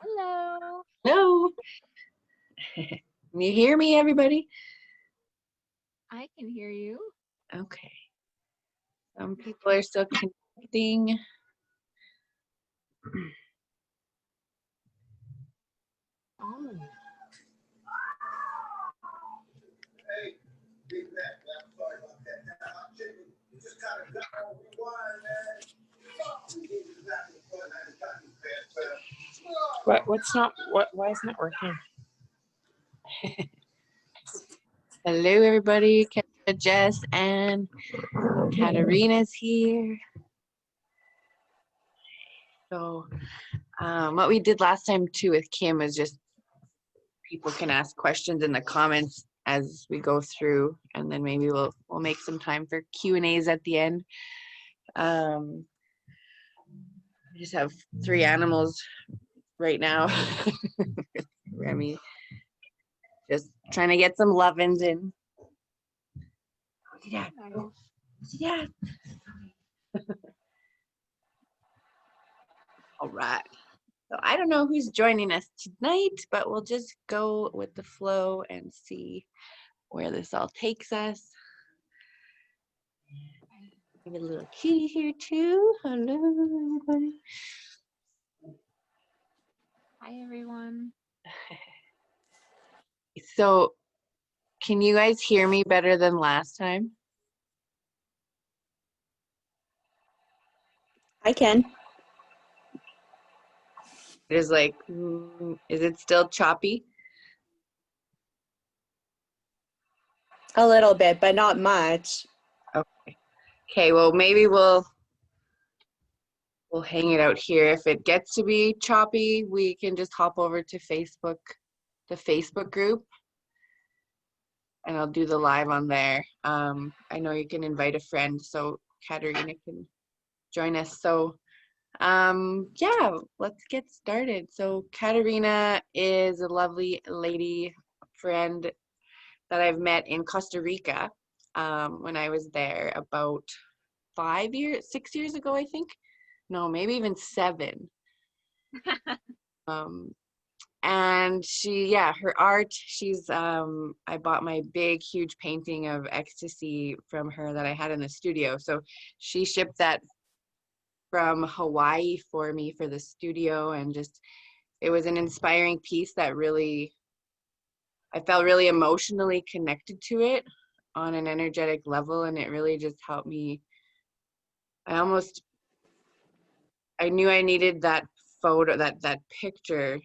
Hello. Hello. Can you hear me, everybody? I can hear you. Okay. Some people are still connecting. Oh. Why isn't it working? Hello, everybody. Jess and Katarina's here. So what we did last time too with Kim is just people can ask questions in the comments as we go through, and then maybe we'll make some time for Q&As at the end. We just have 3 animals right now. Remy just trying to get some lovin's in. Yeah. Yeah. All right. So I don't know who's joining us tonight, but we'll just go with the flow and see where this all takes us. We have a little kitty here too. Hello, everybody. Hi, everyone. So can you guys hear me better than last time? I can. It is like, is it still choppy? A little bit, but not much. Okay. Okay, well, maybe we'll hang it out here. If it gets to be choppy, we can just hop over to Facebook, the Facebook group, and I'll do the live on there. I know you can invite a friend, so Katarina can join us. So yeah, let's get started. So Katarina is a lovely lady friend that I've met in Costa Rica when I was there about 6 years ago, I think. No, maybe even 7. And her art, I bought my big, huge painting of ecstasy from her that I had in the studio. So she shipped that from Hawaii for me for the studio, and just, it was an inspiring piece that I felt really emotionally connected to it on an energetic level, and it really just helped me. I knew I needed that photo, that picture,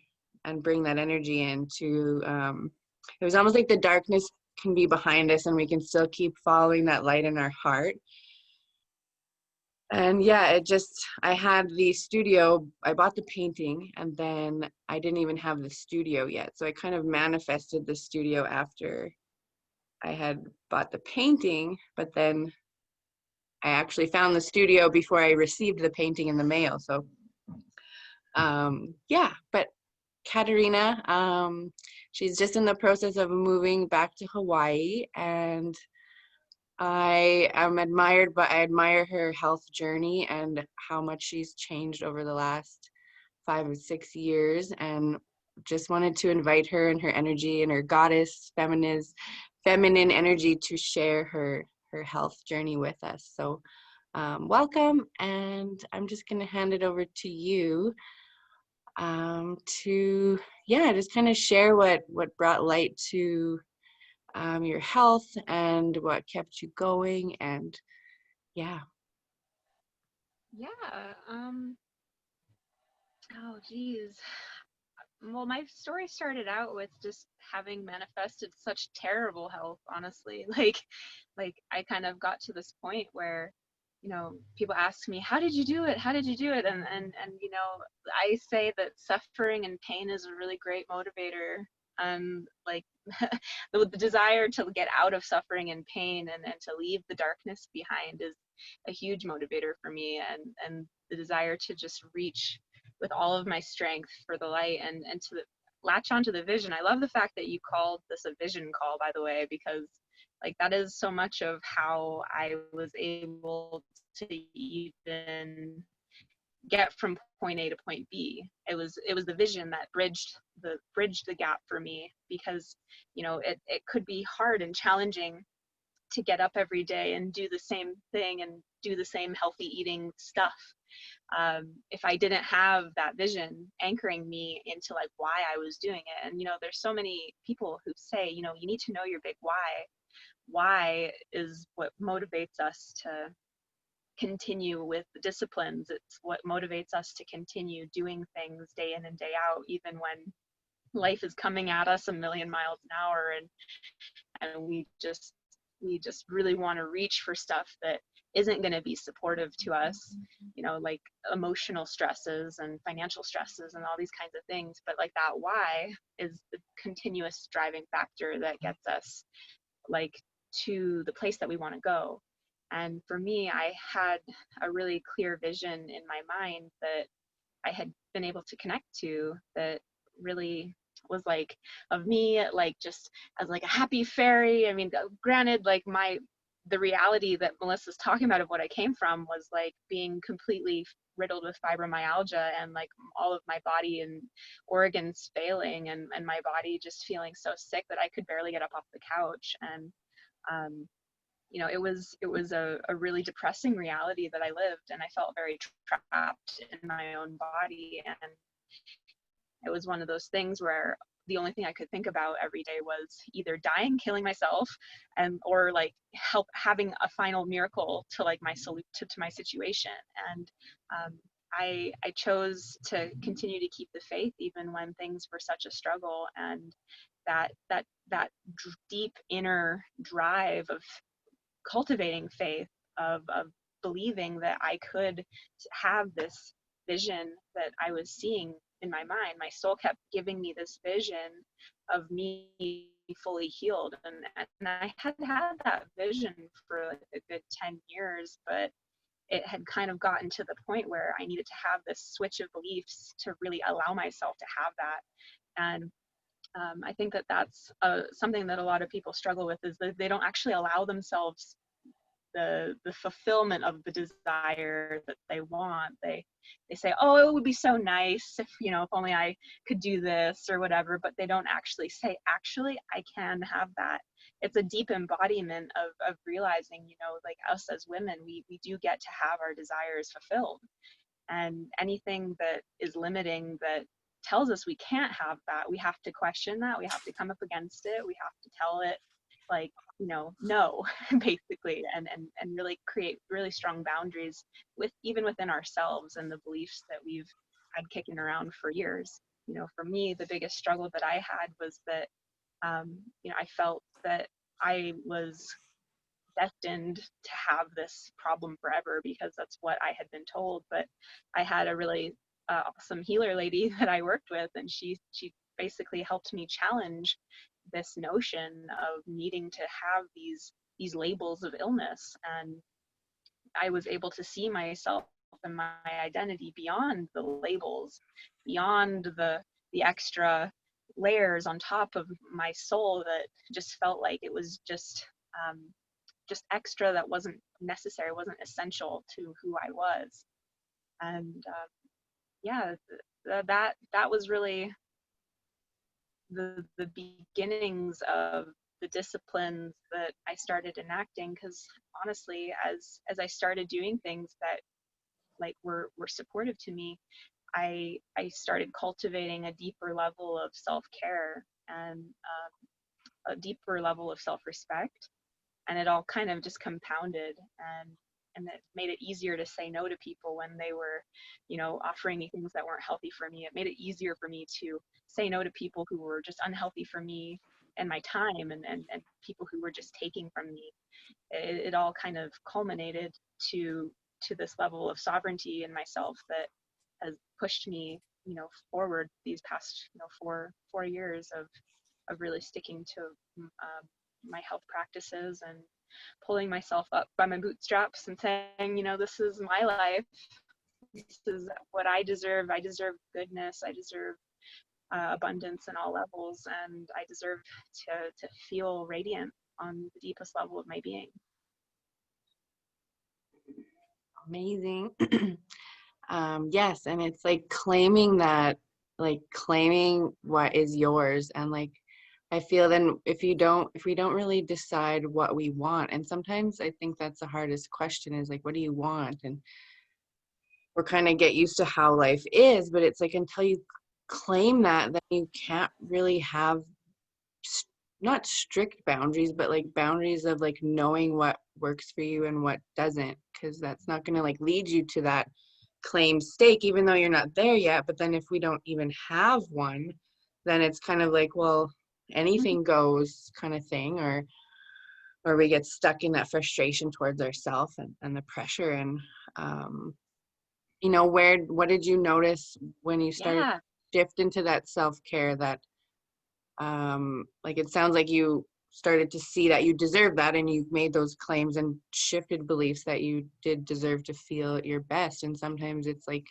and bring that energy into, it was almost like the darkness can be behind us and we can still keep following that light in our heart. And yeah, I had the studio, I bought the painting, and then I didn't even have the studio yet. So I kind of manifested the studio after I had bought the painting, but then I actually found the studio before I received the painting in the mail. So yeah, but Katarina, she's just in the process of moving back to Hawaii, and I admire her health journey and how much she's changed over the last 5 or 6 years, and just wanted to invite her and her energy and her goddess feminine energy to share her health journey with us. So welcome, and I'm just going to hand it over to you to just kind of share what brought light to your health and what kept you going. And yeah. Oh geez. Well, my story started out with just having manifested such terrible health, honestly. Like I kind of got to this point where, people ask me, how did you do it? How did you do it? And I say that suffering and pain is a really great motivator. And like the desire to get out of suffering and pain and to leave the darkness behind is a huge motivator for me, and the desire to just reach with all of my strength for the light and to latch onto the vision. I love the fact that you called this a vision call, by the way, because like that is so much of how I was able to even get from point A to point B. It was the vision that bridged the gap for me, because it could be hard and challenging to get up every day and do the same thing and do the same healthy eating stuff, if I didn't have that vision anchoring me into like why I was doing it. And there's so many people who say, you need to know your big why. Why is what motivates us to continue with the disciplines. It's what motivates us to continue doing things day in and day out, even when life is coming at us a million miles an hour, and we just really want to reach for stuff that isn't going to be supportive to us, like emotional stresses and financial stresses and all these kinds of things. But like that why is the continuous driving factor that gets us like to the place that we want to go. And for me, I had a really clear vision in my mind that I had been able to connect to, that really was like of me, like just as like a happy fairy. I mean, granted, like the reality that Melissa's talking about of what I came from was like being completely riddled with fibromyalgia, and like all of my body and organs failing, and my body just feeling so sick that I could barely get up off the couch. And um, it was a really depressing reality that I lived, and I felt very trapped in my own body. And it was one of those things where the only thing I could think about every day was either dying, killing myself, and or like having a final miracle to like my to my situation. And I chose to continue to keep the faith even when things were such a struggle. And that deep inner drive of cultivating faith, of believing that I could have this vision that I was seeing in my mind. My soul kept giving me this vision of me fully healed, and I had had that vision for like a good 10 years, but it had kind of gotten to the point where I needed to have this switch of beliefs to really allow myself to have that. And I think that that's something that a lot of people struggle with, is that they don't actually allow themselves the fulfillment of the desire that they want. They say, oh, it would be so nice if only I could do this or whatever, but they don't actually say, actually I can have that. It's a deep embodiment of realizing, like us as women, we do get to have our desires fulfilled. And anything that is limiting, that tells us we can't have that, we have to question that, we have to come up against it, we have to tell it like, no, basically, and really create really strong boundaries even within ourselves and the beliefs that we've had kicking around for years. For me, the biggest struggle that I had was that I felt that I was destined to have this problem forever, because that's what I had been told. But I had a really awesome healer lady that I worked with, and she basically helped me challenge this notion of needing to have these labels of illness. And I was able to see myself and my identity beyond the labels, beyond the extra layers on top of my soul that just felt like it was just extra, that wasn't necessary, wasn't essential to who I was. And yeah, that was really the beginnings of the disciplines that I started enacting. Because honestly, as I started doing things that like were supportive to me, I started cultivating a deeper level of self-care, and a deeper level of self-respect, and it all kind of just compounded. And it made it easier to say no to people when they were offering me things that weren't healthy for me. It made it easier for me to say no to people who were just unhealthy for me and my time, and people who were just taking from me. It all kind of culminated to this level of sovereignty in myself that has pushed me forward these past 4 years of really sticking to my health practices, and pulling myself up by my bootstraps and saying, this is my life. This is what I deserve. I deserve goodness. I deserve abundance in all levels, and I deserve to feel radiant on the deepest level of my being. Amazing. Yes, and it's like claiming that, like claiming what is yours. And like I feel then if we don't really decide what we want, and sometimes I think that's the hardest question is like, what do you want? And we're kind of get used to how life is, but it's like until you claim that, then you can't really have not strict boundaries, but like boundaries of like knowing what works for you and what doesn't, because that's not going to like lead you to that claim stake, even though you're not there yet. But then if we don't even have one, then it's kind of like, well, anything goes kind of thing, or we get stuck in that frustration towards ourselves and the pressure. And what did you notice when you started Yeah. to shift into that self-care, that like it sounds like you started to see that you deserve that, and you made those claims and shifted beliefs that you did deserve to feel your best. And sometimes it's like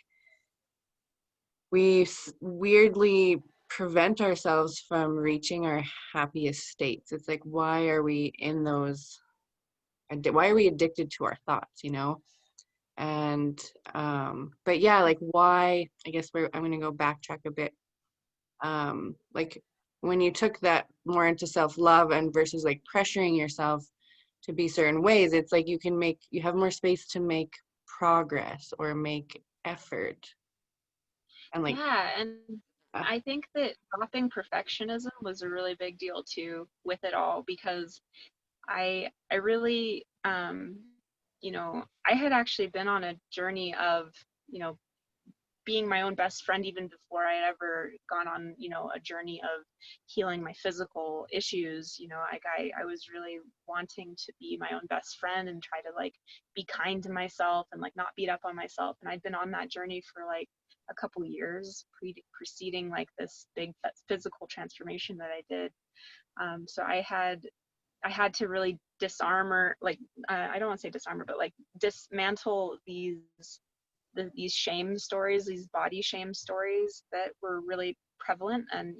we weirdly prevent ourselves from reaching our happiest states. It's like, why are we addicted to our thoughts, and but yeah, like why, I guess I'm going to go backtrack a bit. Like when you took that more into self-love and versus like pressuring yourself to be certain ways, it's like you have more space to make progress or make effort. And like Yeah, and uh, I think that dropping perfectionism was a really big deal too with it all, because I really I had actually been on a journey of, you know, being my own best friend even before I had ever gone on, a journey of healing my physical issues. Like I was really wanting to be my own best friend and try to like be kind to myself and like not beat up on myself. And I'd been on that journey for like a couple years preceding like this big physical transformation that I did. So I had to really disarm, or like I don't want to say disarm, but like dismantle these shame stories, these body shame stories that were really prevalent. And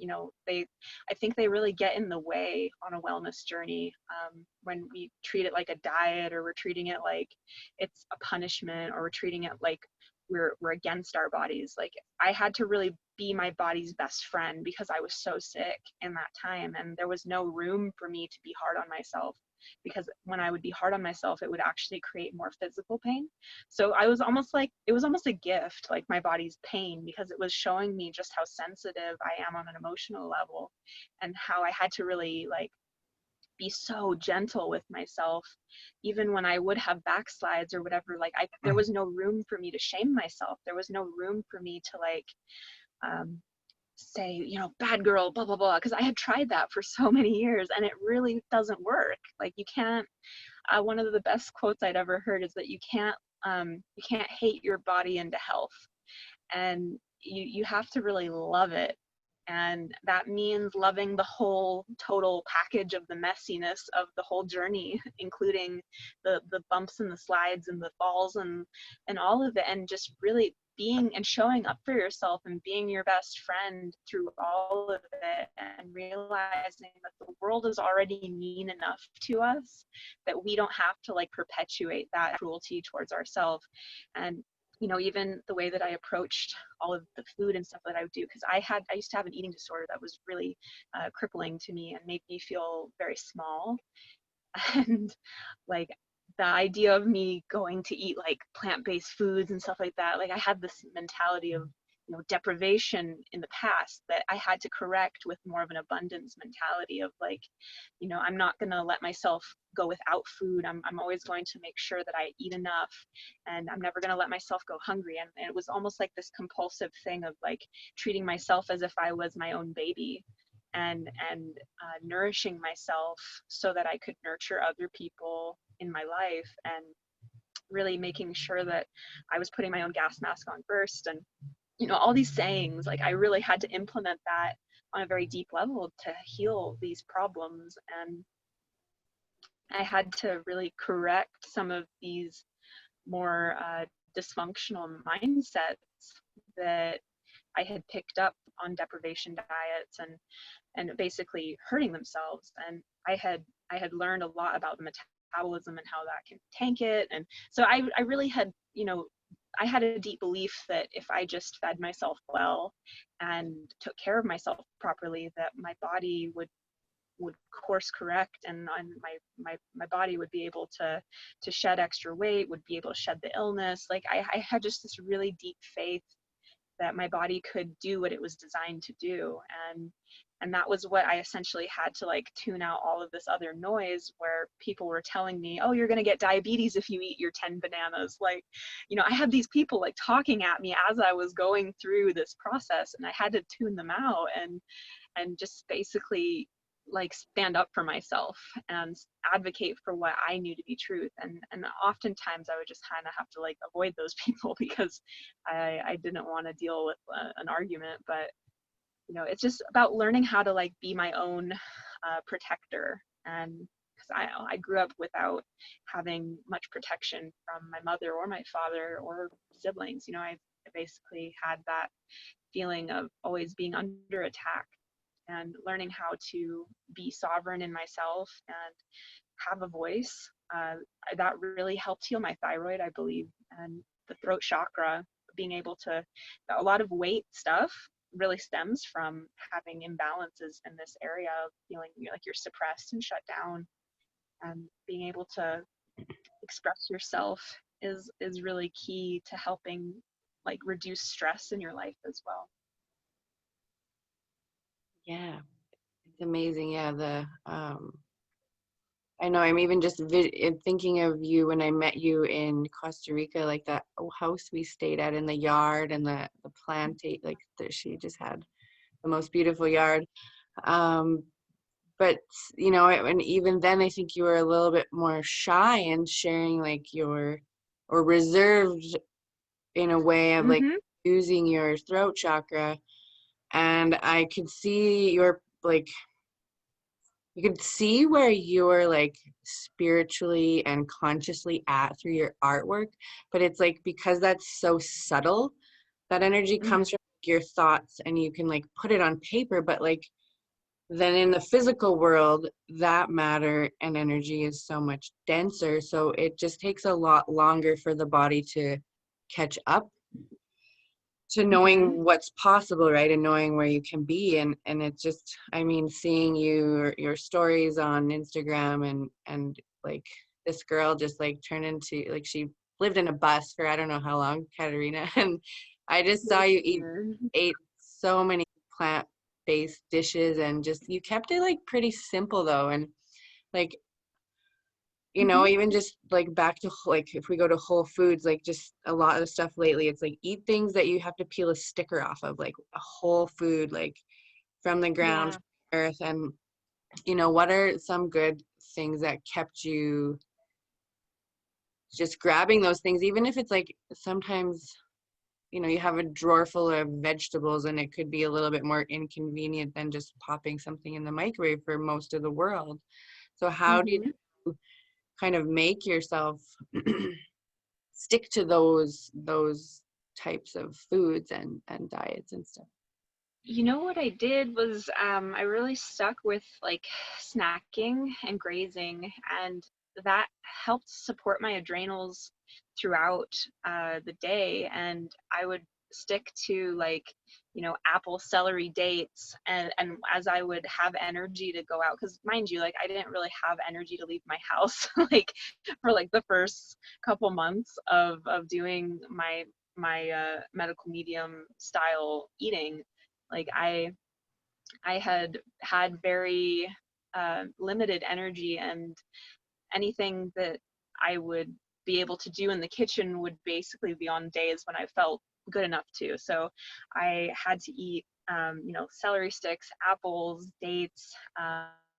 I think they really get in the way on a wellness journey, when we treat it like a diet, or we're treating it like it's a punishment, or we're treating it like we're against our bodies. Like I had to really be my body's best friend because I was so sick in that time, and there was no room for me to be hard on myself, because when I would be hard on myself, it would actually create more physical pain. So I was almost like, it was almost a gift, like my body's pain, because it was showing me just how sensitive I am on an emotional level, and how I had to really like be so gentle with myself, even when I would have backslides or whatever. Like there was no room for me to shame myself. There was no room for me to like um, say, bad girl, blah blah blah, because I had tried that for so many years and it really doesn't work. Like you can't. One of the best quotes I'd ever heard is that you can't hate your body into health, and you have to really love it. And that means loving the whole total package of the messiness of the whole journey, including the bumps and the slides and the falls and all of it, and just really being and showing up for yourself and being your best friend through all of it, and realizing that the world is already mean enough to us that we don't have to like perpetuate that cruelty towards ourselves. And even the way that I approached all of the food and stuff that I would do, because I used to have an eating disorder that was really crippling to me and made me feel very small. And like the idea of me going to eat like plant-based foods and stuff like that, like I had this mentality of deprivation in the past that I had to correct with more of an abundance mentality of like, I'm not going to let myself go without food. I'm always going to make sure that I eat enough, and I'm never going to let myself go hungry. And it was almost like this compulsive thing of like treating myself as if I was my own baby, and nourishing myself so that I could nurture other people in my life, and really making sure that I was putting my own gas mask on first. And all these sayings, like I really had to implement that on a very deep level to heal these problems. And I had to really correct some of these more dysfunctional mindsets that I had picked up on deprivation diets, and basically hurting themselves. And I had learned a lot about the metabolism and how that can tank it. And so I really had I had a deep belief that if I just fed myself well and took care of myself properly, that my body would course correct, and my body would be able to shed extra weight, would be able to shed the illness. Like I had just this really deep faith that my body could do what it was designed to do. And that was what I essentially had to like tune out all of this other noise where people were telling me, oh, you're going to get diabetes if you eat your 10 bananas. Like, you know, I had these people like talking at me as I was going through this process, and I had to tune them out and just basically like stand up for myself and advocate for what I knew to be truth. And oftentimes I would just kind of have to like avoid those people because I didn't want to deal with an argument. But you know, it's just about learning how to like be my own protector. And because I grew up without having much protection from my mother or my father or siblings. You know, I basically had that feeling of always being under attack, and learning how to be sovereign in myself and have a voice. That really helped heal my thyroid, I believe, and the throat chakra, being able to, a lot of weight stuff really stems from having imbalances in this area of feeling like you're suppressed and shut down, and being able to express yourself is really key to helping like reduce stress in your life as well. Yeah, it's amazing. Yeah, I know I'm even just thinking of you when I met you in Costa Rica, like that house we stayed at in the yard, and the plant, like she just had the most beautiful yard. But you know, and even then I think you were a little bit more shy and sharing like or reserved in a way of like Mm-hmm. using your throat chakra. And I could see your like, you could see where you're like spiritually and consciously at through your artwork. But it's like, because that's so subtle, that energy Mm-hmm. comes from your thoughts and you can like put it on paper. But like, then in the physical world, that matter and energy is so much denser. So it just takes a lot longer for the body to catch up to knowing Mm-hmm. what's possible, right? And knowing where you can be. And it's just, I mean, seeing your stories on Instagram and like this girl just like turned into, like, she lived in a bus for I don't know how long, Katerina. And I just saw you ate so many plant-based dishes, and just you kept it like pretty simple though. And like, you Mm-hmm. know, even just like back to like if we go to Whole Foods, like just a lot of stuff lately, it's like eat things that you have to peel a sticker off of, like a whole food, like from the ground, Yeah. from the earth. And you know, what are some good things that kept you just grabbing those things, even if it's like sometimes, you know, you have a drawer full of vegetables and it could be a little bit more inconvenient than just popping something in the microwave for most of the world. So how did Mm-hmm. you kind of make yourself stick to those types of foods and diets and stuff? You know what I did was I really stuck with like snacking and grazing, and that helped support my adrenals throughout the day. And I would stick to like, you know, apple, celery, dates, and as I would have energy to go out, because mind you, like I didn't really have energy to leave my house like for like the first couple months of doing my medical medium style eating. Like I had very limited energy, and anything that I would be able to do in the kitchen would basically be on days when I felt good enough to. So I had to eat, you know, celery sticks, apples, dates.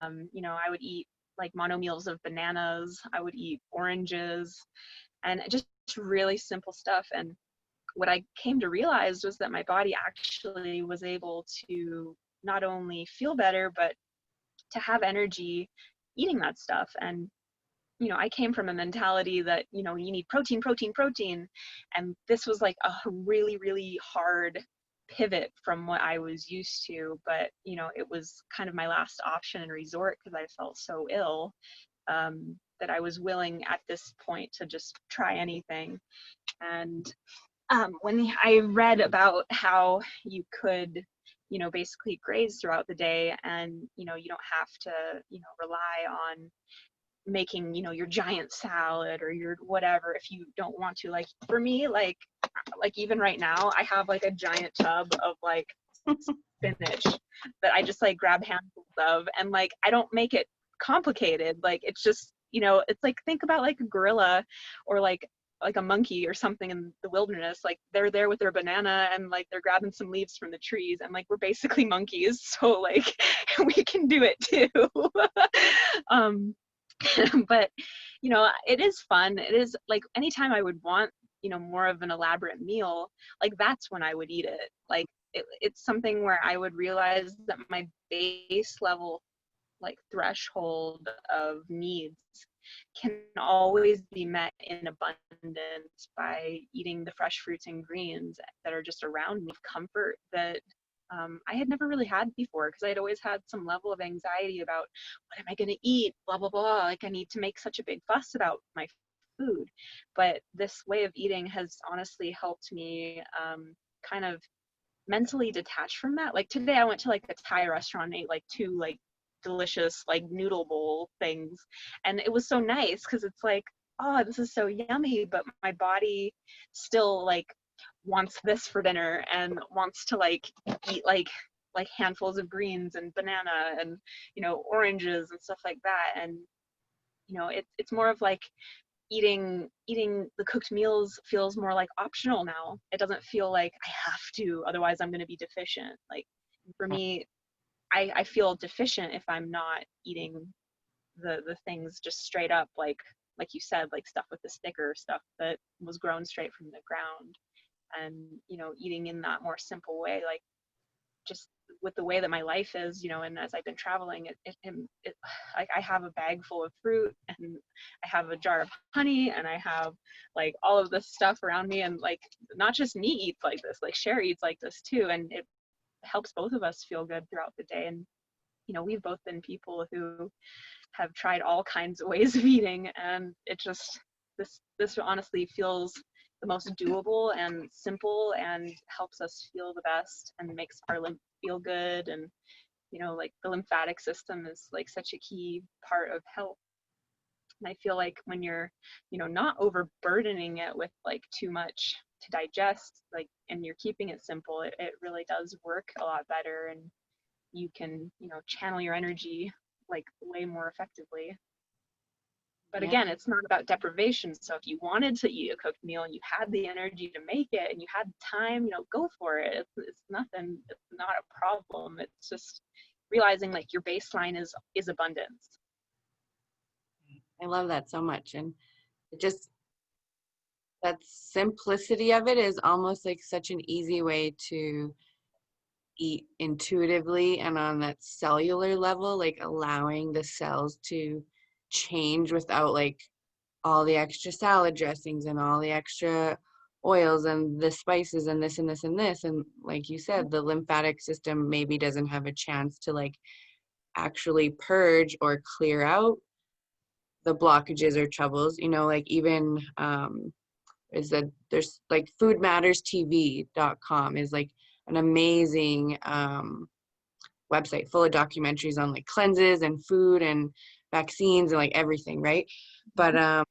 You know, I would eat like mono meals of bananas. I would eat oranges, and just really simple stuff. And what I came to realize was that my body actually was able to not only feel better, but to have energy eating that stuff. And, you know, I came from a mentality that, you know, you need protein, protein, protein. And this was like a really, really hard pivot from what I was used to. But, you know, it was kind of my last option and resort because I felt so ill. that I was willing at this point to just try anything. And when I read about how you could, basically graze throughout the day, and, you don't have to, rely on making, your giant salad or your whatever if you don't want to. Like for me, like even right now, I have like a giant tub of like spinach that I just like grab handfuls of, and like I don't make it complicated. Like it's just, it's like, think about like a gorilla or like a monkey or something in the wilderness. Like they're there with their banana and like they're grabbing some leaves from the trees, and like we're basically monkeys, so like we can do it too. um but it is fun. It is like anytime I would want, more of an elaborate meal, like that's when I would eat it. Like it's something where I would realize that my base level, like threshold of needs, can always be met in abundance by eating the fresh fruits and greens that are just around me. Comfort that I had never really had before, because I'd always had some level of anxiety about what am I going to eat, blah, blah, blah. Like I need to make such a big fuss about my food. But this way of eating has honestly helped me kind of mentally detach from that. Like today I went to like a Thai restaurant and ate like two like delicious like noodle bowl things, and it was so nice because it's like, oh, this is so yummy, but my body still like wants this for dinner and wants to like eat like handfuls of greens and banana and oranges and stuff like that. And it's more of like eating the cooked meals feels more like optional now. It doesn't feel like I have to, otherwise I'm going to be deficient. Like for me, I feel deficient if I'm not eating the things just straight up, like you said, like stuff with the sticker, stuff that was grown straight from the ground. And eating in that more simple way, like just with the way that my life is, and as I've been traveling, like I have a bag full of fruit, and I have a jar of honey, and I have like all of this stuff around me, and like not just me eats like this, like Sherry eats like this too, and it helps both of us feel good throughout the day. And we've both been people who have tried all kinds of ways of eating, and it just this honestly feels the most doable and simple, and helps us feel the best and makes our lymph feel good. And like the lymphatic system is like such a key part of health. And I feel like when you're not overburdening it with like too much to digest, like, and you're keeping it simple, it really does work a lot better, and you can channel your energy like way more effectively. But Yeah. again, it's not about deprivation. So if you wanted to eat a cooked meal and you had the energy to make it and you had time, go for it. It's nothing. It's not a problem. It's just realizing like your baseline is abundance. I love that so much. And it just, that simplicity of it is almost like such an easy way to eat intuitively and on that cellular level, like allowing the cells to change without like all the extra salad dressings and all the extra oils and the spices and this and this and this. And like you said, the lymphatic system maybe doesn't have a chance to like actually purge or clear out the blockages or troubles, like even is that there's like foodmatterstv.com is like an amazing website full of documentaries on like cleanses and food and vaccines and like everything, right? But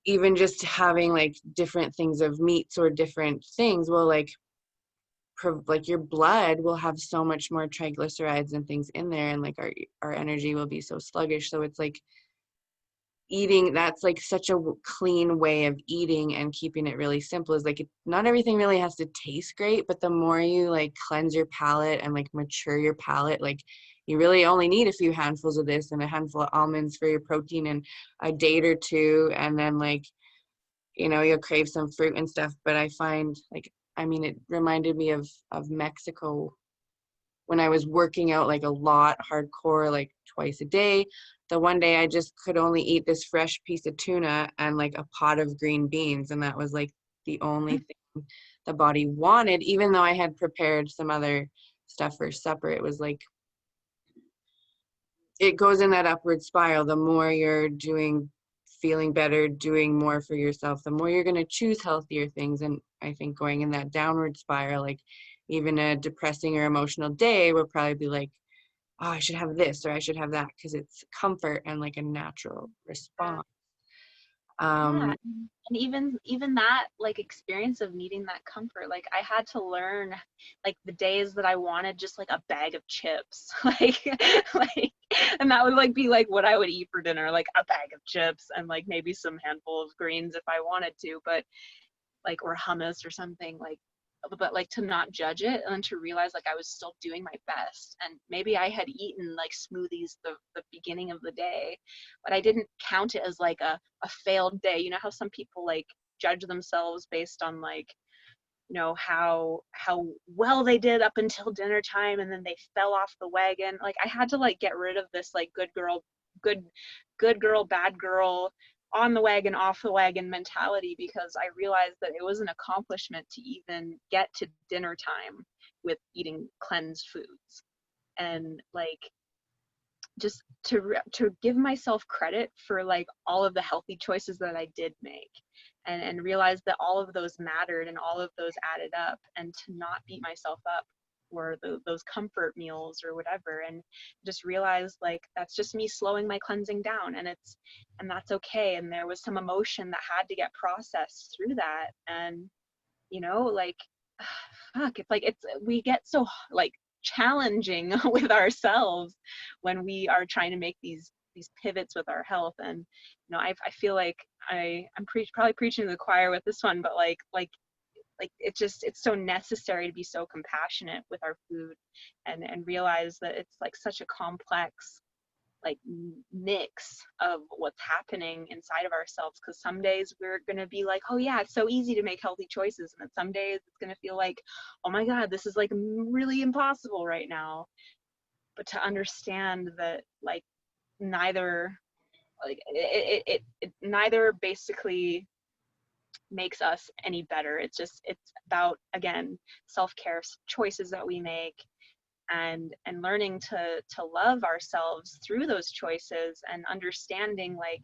even just having like different things of meats or different things will like like your blood will have so much more triglycerides and things in there, and like our energy will be so sluggish. So it's like eating, that's like such a clean way of eating and keeping it really simple, is like not everything really has to taste great, but the more you like cleanse your palate and like mature your palate, like you really only need a few handfuls of this and a handful of almonds for your protein and a date or two, and then like you'll crave some fruit and stuff. But I find like, I mean, it reminded me of Mexico when I was working out like a lot hardcore, like twice a day. The one day I just could only eat this fresh piece of tuna and like a pot of green beans, and that was like the only thing the body wanted, even though I had prepared some other stuff for supper. It was like it goes in that upward spiral. The more you're feeling better, doing more for yourself, the more you're going to choose healthier things. And I think going in that downward spiral, like even a depressing or emotional day will probably be like, oh, I should have this or I should have that, because it's comfort and like a natural response. Yeah, and even that like experience of needing that comfort, like I had to learn like the days that I wanted just like a bag of chips, like, and that would like be like what I would eat for dinner, like a bag of chips and like maybe some handful of greens if I wanted to, but like, or hummus or something, like, but like to not judge it and to realize like I was still doing my best, and maybe I had eaten like smoothies the beginning of the day, but I didn't count it as like a failed day. You know how some people like judge themselves based on like, you know, how well they did up until dinner time and then they fell off the wagon. Like I had to like get rid of this like good good girl, bad girl, on the wagon, off the wagon mentality, because I realized that it was an accomplishment to even get to dinner time with eating cleansed foods. And like just to give myself credit for like all of the healthy choices that I did make, and realize that all of those mattered and all of those added up, and to not beat myself up for those comfort meals or whatever, and just realize like that's just me slowing my cleansing down, and that's okay, and there was some emotion that had to get processed through that. And you know, like fuck, it's like we get so like challenging with ourselves when we are trying to make these pivots with our health. And you know, I feel like I'm probably preaching to the choir with this one, but like it's so necessary to be so compassionate with our food, and realize that it's like such a complex like mix of what's happening inside of ourselves, because some days we're going to be like, oh yeah, it's so easy to make healthy choices, and then some days it's going to feel like, oh my god, this is like really impossible right now. But to understand that like neither, like it neither basically makes us any better. It's about, again, self-care choices that we make, and learning to love ourselves through those choices, and understanding like,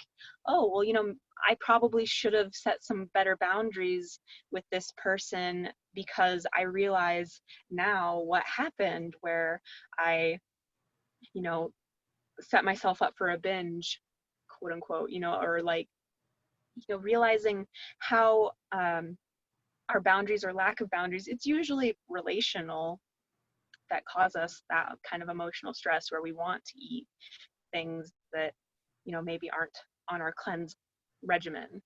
oh well, you know, I probably should have set some better boundaries with this person, because I realize now what happened where I, you know, set myself up for a binge, quote unquote, you know, or like, you know, realizing how our boundaries or lack of boundaries, it's usually relational, that cause us that kind of emotional stress where we want to eat things that, you know, maybe aren't on our cleanse regimen.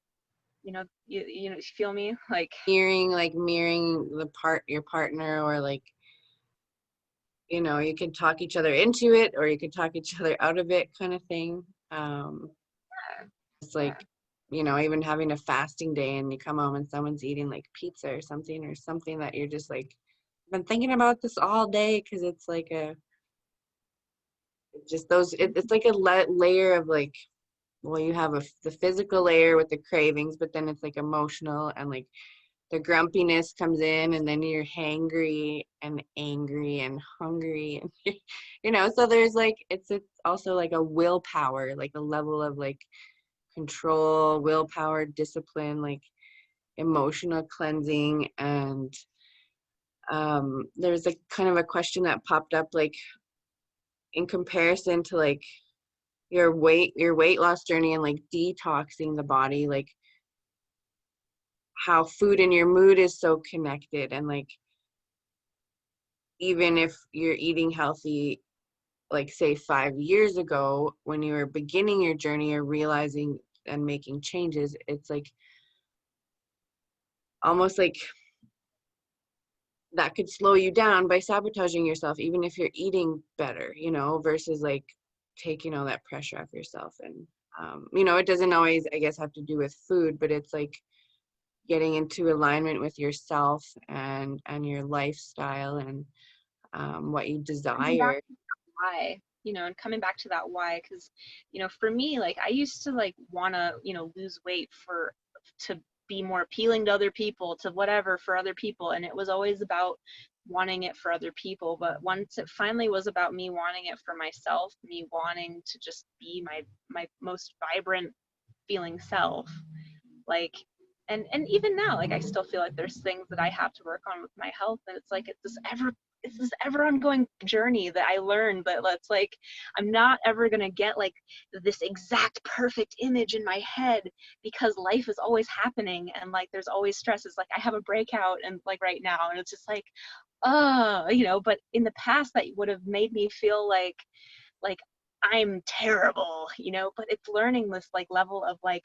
You know, you know, you feel me? Like Mirroring your partner, or like, you know, you could talk each other into it or you could talk each other out of it, kind of thing. It's like, you know, even having a fasting day and you come home and someone's eating like pizza or something that you're just like, I've been thinking about this all day, because it's like it's like a layer of like, well, you have the physical layer with the cravings, but then it's like emotional, and like the grumpiness comes in, and then you're hangry and angry and hungry, and you know, so there's like, it's also like a willpower, like a level of like control, willpower, discipline, like emotional cleansing. And there's a kind of a question that popped up, like in comparison to like your weight loss journey and like detoxing the body, like how food and your mood is so connected. And like, even if you're eating healthy, like say 5 years ago when you were beginning your journey or realizing and making changes, it's like almost like that could slow you down by sabotaging yourself, even if you're eating better, you know, versus like taking all that pressure off yourself. And you know, it doesn't always, I guess, have to do with food, but it's like getting into alignment with yourself and your lifestyle, and what you desire. why, you know, and coming back to that why, because you know, for me, like I used to like want to, you know, lose weight to be more appealing to other people, to whatever, for other people, and it was always about wanting it for other people. But once it finally was about me wanting it for myself, me wanting to just be my most vibrant feeling self, like, and even now, like, I still feel like there's things that I have to work on with my health, and it's this ever ongoing journey that I learned that let's like I'm not ever gonna get like this exact perfect image in my head, because life is always happening, and like there's always stress. It's like I have a breakout and like right now, and it's just like, but in the past that would have made me feel like I'm terrible, but it's learning this like level of like,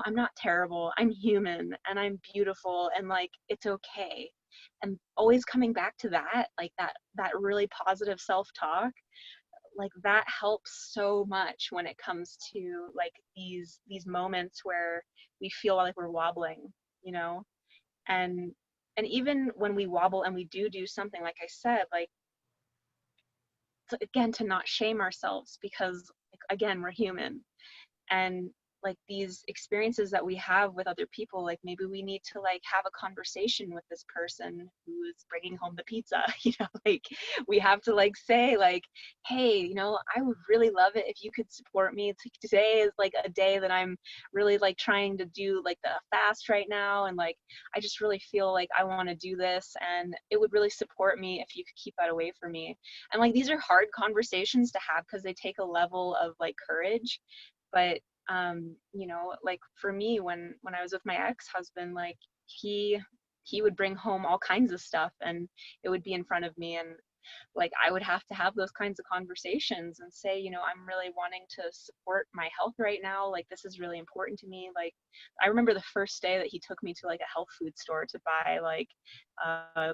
I'm not terrible. I'm human and I'm beautiful, and like it's okay. And always coming back to that, like that really positive self-talk, like that helps so much when it comes to like these moments where we feel like we're wobbling, you know? And even when we wobble and we do something, like I said, like, again, to not shame ourselves, because like, again, we're human. And like these experiences that we have with other people, like maybe we need to like have a conversation with this person who is bringing home the pizza, like we have to like say like, hey, I would really love it if you could support me. Today is like a day that I'm really like trying to do like the fast right now, and like I just really feel like I want to do this, and it would really support me if you could keep that away from me. And like these are hard conversations to have because they take a level of like courage. But like for me, when I was with my ex-husband, like he would bring home all kinds of stuff, and it would be in front of me, and like I would have to have those kinds of conversations and say, I'm really wanting to support my health right now, like this is really important to me. Like I remember the first day that he took me to like a health food store to buy like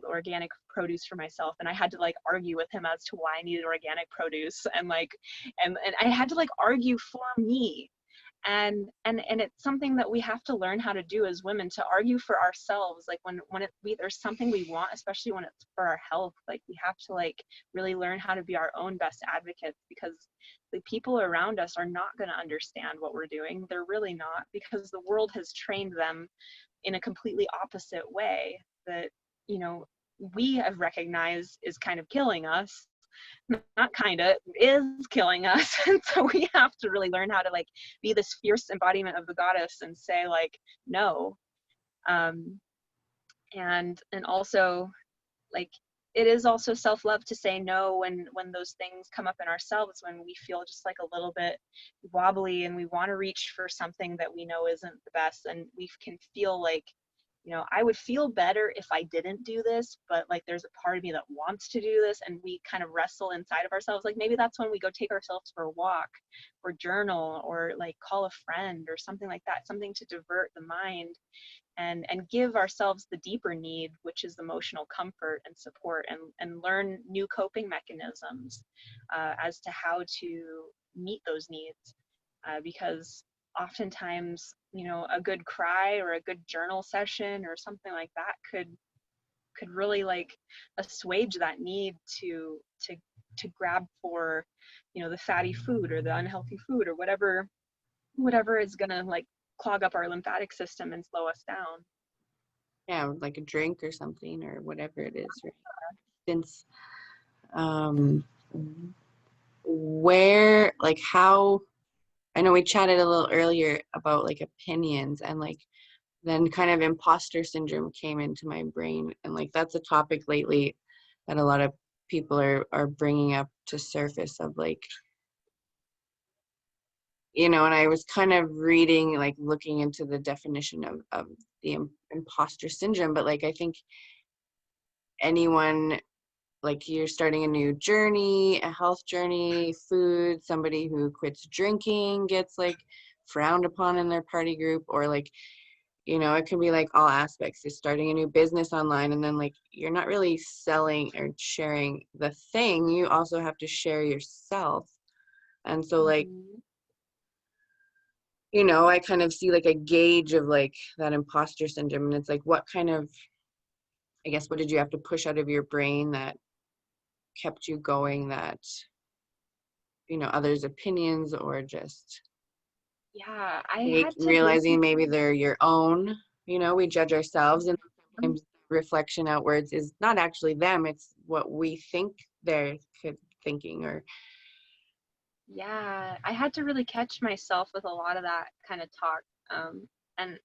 organic produce for myself, and I had to like argue with him as to why I needed organic produce, and like and I had to like argue for me. And it's something that we have to learn how to do as women, to argue for ourselves. Like there's something we want, especially when it's for our health, like we have to like really learn how to be our own best advocates, because the people around us are not going to understand what we're doing. They're really not, because the world has trained them in a completely opposite way that we have recognized is kind of killing us. Not kind of, is killing us. And so we have to really learn how to like be this fierce embodiment of the goddess and say like no. And also, like, it is also self-love to say no when those things come up in ourselves, when we feel just like a little bit wobbly and we want to reach for something that we know isn't the best, and we can feel like, I would feel better if I didn't do this, but like there's a part of me that wants to do this, and we kind of wrestle inside of ourselves. Like maybe that's when we go take ourselves for a walk or journal or like call a friend or something like that, something to divert the mind and give ourselves the deeper need, which is emotional comfort and support, and learn new coping mechanisms as to how to meet those needs. Because oftentimes, a good cry or a good journal session or something like that could really like assuage that need to grab for, the fatty food or the unhealthy food or whatever is gonna like clog up our lymphatic system and slow us down. Yeah, like a drink or something or whatever it is, right? Since where, like, how, I know we chatted a little earlier about like opinions, and like then kind of imposter syndrome came into my brain, and like that's a topic lately that a lot of people are bringing up to surface of like, and I was kind of reading, like looking into the definition of the imposter syndrome, but like I think anyone, like you're starting a new journey, a health journey, food, somebody who quits drinking gets like frowned upon in their party group, or like, it can be like all aspects. You're starting a new business online, and then like you're not really selling or sharing the thing, you also have to share yourself. And so like, I kind of see like a gauge of like that imposter syndrome, and it's like, what kind of, I guess, what did you have to push out of your brain that kept you going, that others' opinions, or just Yeah, I like had to realizing basically, maybe they're your own. We judge ourselves, and sometimes reflection outwards is not actually them, it's what we think they're thinking. Or Yeah, I had to really catch myself with a lot of that kind of talk. And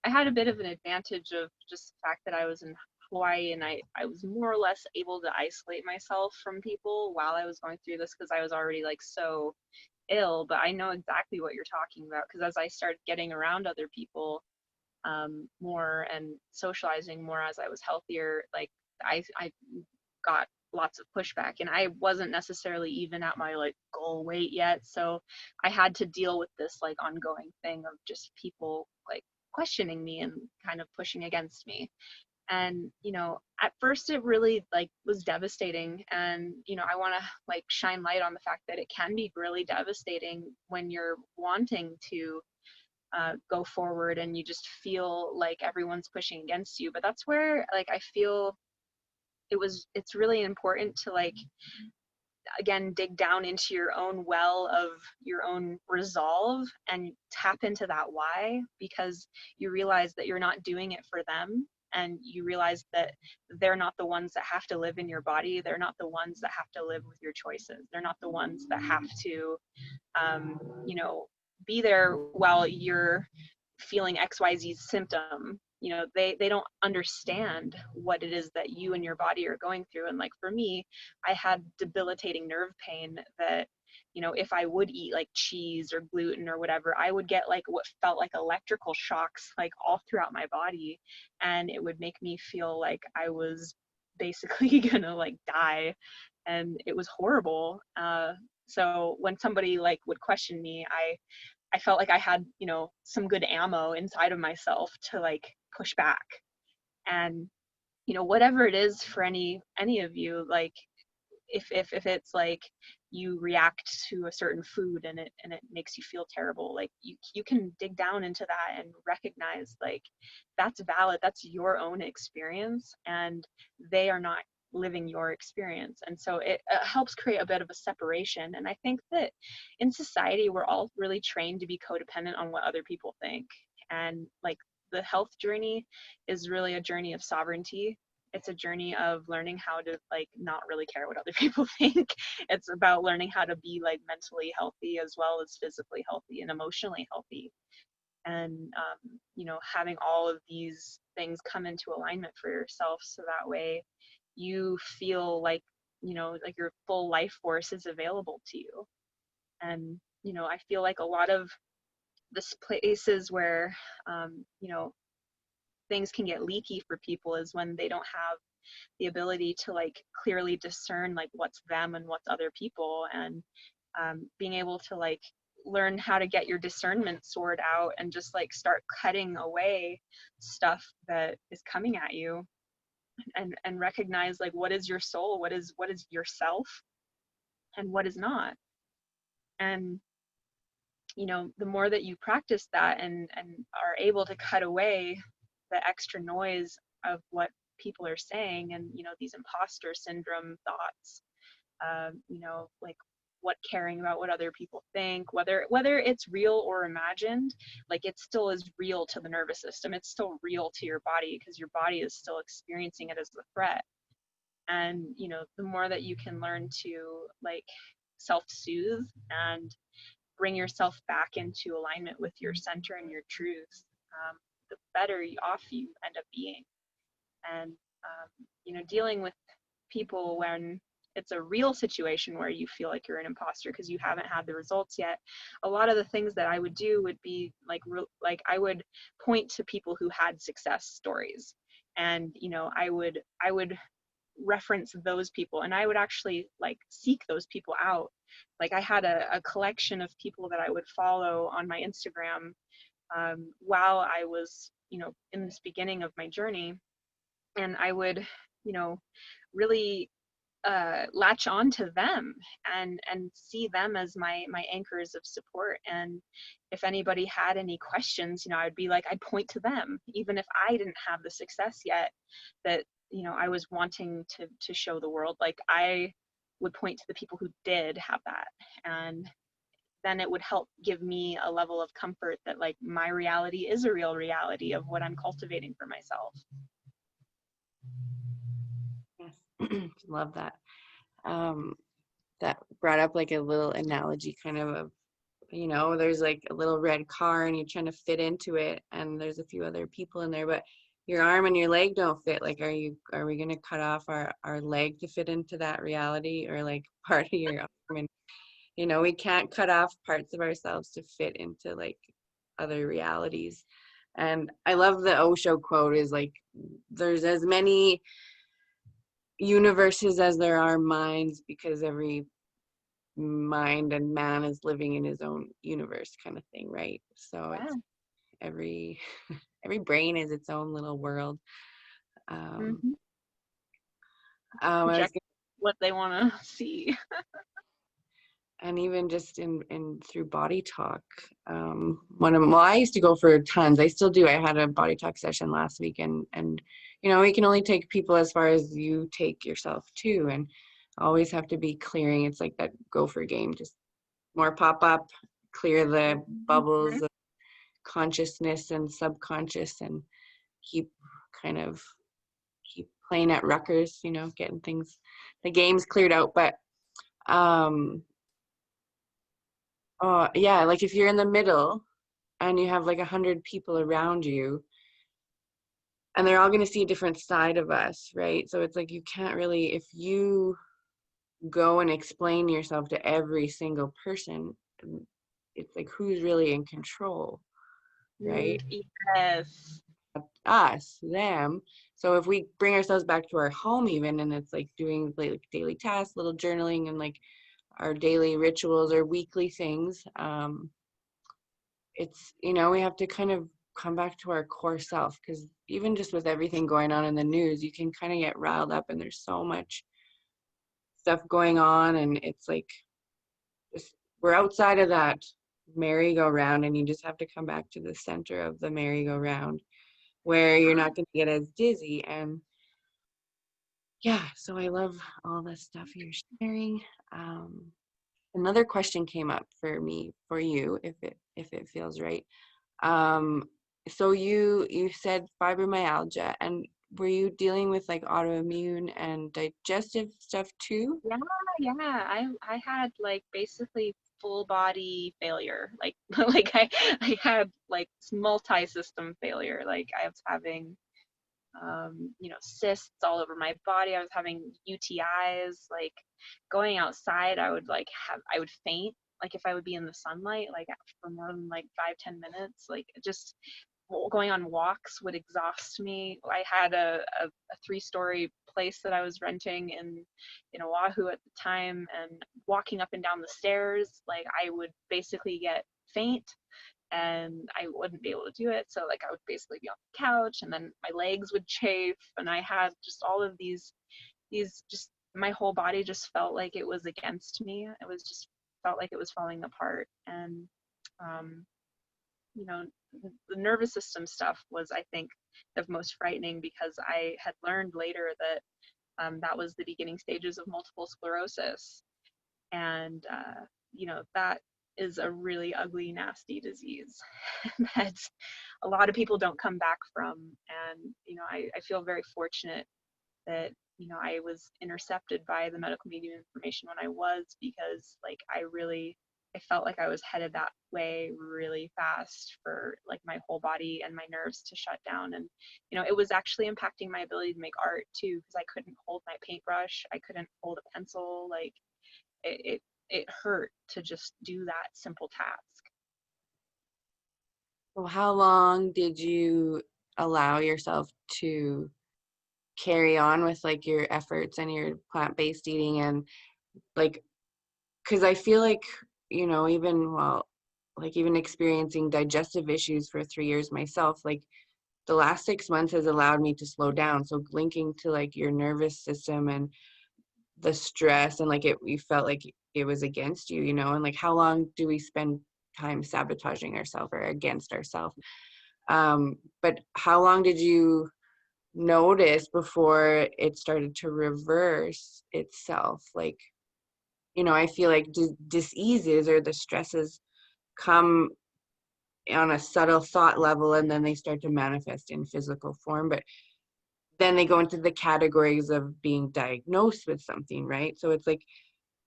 I had a bit of an advantage of just the fact that I was in Hawaii, and I was more or less able to isolate myself from people while I was going through this, because I was already like so ill. But I know exactly what you're talking about, because as I started getting around other people more and socializing more as I was healthier, like I got lots of pushback, and I wasn't necessarily even at my like goal weight yet, so I had to deal with this like ongoing thing of just people like questioning me and kind of pushing against me. And at first it really like was devastating, and I want to like shine light on the fact that it can be really devastating when you're wanting to go forward and you just feel like everyone's pushing against you. But that's where like I feel it's really important to like again dig down into your own well of your own resolve and tap into that why, because you realize that you're not doing it for them, and you realize that they're not the ones that have to live in your body, they're not the ones that have to live with your choices, they're not the ones that have to um, be there while you're feeling XYZ symptom. They don't understand what it is that you and your body are going through. And like for me, I had debilitating nerve pain that if I would eat like cheese or gluten or whatever, I would get like what felt like electrical shocks like all throughout my body, and it would make me feel like I was basically gonna like die, and it was horrible. So when somebody like would question me, I felt like I had, some good ammo inside of myself to like push back. And, whatever it is for any of you, like if it's like you react to a certain food and it makes you feel terrible, like you can dig down into that and recognize like that's valid, that's your own experience, and they are not living your experience. And so it helps create a bit of a separation. And I think that in society we're all really trained to be codependent on what other people think, and like the health journey is really a journey of sovereignty. It's a journey of learning how to like not really care what other people think. It's about learning how to be like mentally healthy as well as physically healthy and emotionally healthy. And having all of these things come into alignment for yourself, so that way you feel like like your full life force is available to you. And I feel like a lot of this places where things can get leaky for people is when they don't have the ability to like clearly discern like what's them and what's other people. And being able to like learn how to get your discernment sword out and just like start cutting away stuff that is coming at you, and recognize like what is your soul, what is yourself, and what is not. And the more that you practice that and are able to cut away the extra noise of what people are saying, and these imposter syndrome thoughts, like what caring about what other people think, whether it's real or imagined, like it still is real to the nervous system, it's still real to your body, because your body is still experiencing it as a threat. And the more that you can learn to like self-soothe and bring yourself back into alignment with your center and your truth, the better off you end up being. And dealing with people when it's a real situation where you feel like you're an imposter because you haven't had the results yet, a lot of the things that I would do would be like I would point to people who had success stories, and I would reference those people, and I would actually like seek those people out. Like I had a collection of people that I would follow on my Instagram while I was in this beginning of my journey, and I would really latch on to them and see them as my anchors of support. And if anybody had any questions, I'd be like, I'd point to them even if I didn't have the success yet that I was wanting to show the world. Like I would point to the people who did have that, and then it would help give me a level of comfort that like my reality is a real reality of what I'm cultivating for myself. Yes. Love that. That brought up like a little analogy kind of, there's like a little red car and you're trying to fit into it and there's a few other people in there, but your arm and your leg don't fit. Like, are we going to cut off our leg to fit into that reality, or like part of your arm? And, we can't cut off parts of ourselves to fit into like other realities. And I love the Osho quote is like, there's as many universes as there are minds, because every mind and man is living in his own universe, kind of thing, right? So Yeah. it's every brain is its own little world. Mm-hmm. I was Project what they want to see. And even just in through body talk, I used to go for tons. I still do. I had a body talk session last week, and we can only take people as far as you take yourself too, and always have to be clearing. It's like that gopher game, just more pop up, clear the bubbles of consciousness and subconscious, and keep keep playing at Rutgers, getting the games cleared out. But yeah, like if you're in the middle and you have like 100 people around you and they're all going to see a different side of us, right? So it's like you can't really, if you go and explain yourself to every single person, it's like who's really in control, right? Yes. Us, them. So if we bring ourselves back to our home even, and it's like doing like daily tasks, little journaling, and like our daily rituals or weekly things, it's we have to kind of come back to our core self, because even just with everything going on in the news, you can kind of get riled up and there's so much stuff going on, and it's like we're outside of that merry-go-round, and you just have to come back to the center of the merry-go-round where you're not going to get as dizzy. And yeah, so I love all the stuff you're sharing. Another question came up for you, if it feels right. So you said fibromyalgia, and were you dealing with like autoimmune and digestive stuff too? Yeah, yeah. I had like basically full body failure. Like like I had like multi-system failure. Like I was having cysts all over my body. I was having UTIs. Like going outside, I would faint. Like if I would be in the sunlight, like for more than like 5-10 minutes, like just going on walks would exhaust me. I had a 3-story place that I was renting in Oahu at the time, and walking up and down the stairs, like I would basically get faint and I wouldn't be able to do it. So like I would basically be on the couch, and then my legs would chafe, and I had just all of these just my whole body just felt like it was against me. It was just felt like it was falling apart. And um, you know, the nervous system stuff was, I think, the most frightening, because I had learned later that that was the beginning stages of multiple sclerosis. And, that is a really ugly, nasty disease that a lot of people don't come back from. And, I feel very fortunate that, I was intercepted by the medical media information when I was, because like I felt like I was headed that way really fast, for like my whole body and my nerves to shut down. And it was actually impacting my ability to make art too, because I couldn't hold my paintbrush, I couldn't hold a pencil. Like it hurt to just do that simple task. So how long did you allow yourself to carry on with like your efforts and your plant-based eating? And like, because I feel like, even experiencing digestive issues for 3 years myself, like the last 6 months has allowed me to slow down. So linking to like your nervous system and the stress, and like you felt like it was against you, and like how long do we spend time sabotaging ourselves or against ourselves? But how long did you notice before it started to reverse itself? Like, I feel like diseases or the stresses come on a subtle thought level, and then they start to manifest in physical form. But then they go into the categories of being diagnosed with something, right? So it's like,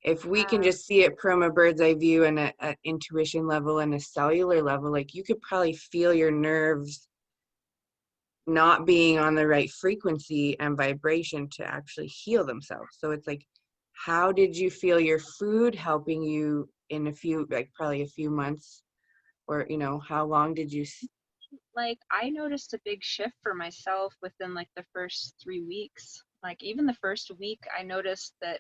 if we can just see it from a bird's eye view and an intuition level and a cellular level, like you could probably feel your nerves not being on the right frequency and vibration to actually heal themselves. So it's like, how did you feel your food helping you in a few, like probably a few months, or, you know, how long did you Like, I noticed a big shift for myself within like the first 3 weeks. Like, even the first week, I noticed that,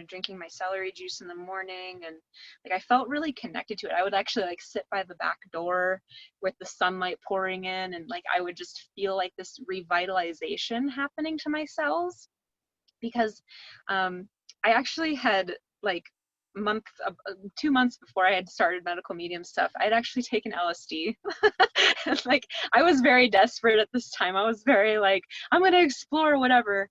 drinking my celery juice in the morning, and like I felt really connected to it. I would actually like sit by the back door with the sunlight pouring in, and like I would just feel like this revitalization happening to my cells, because I actually had like 2 months before I had started medical medium stuff, I'd actually taken LSD. And like I was very desperate at this time. I was very like, I'm gonna explore whatever.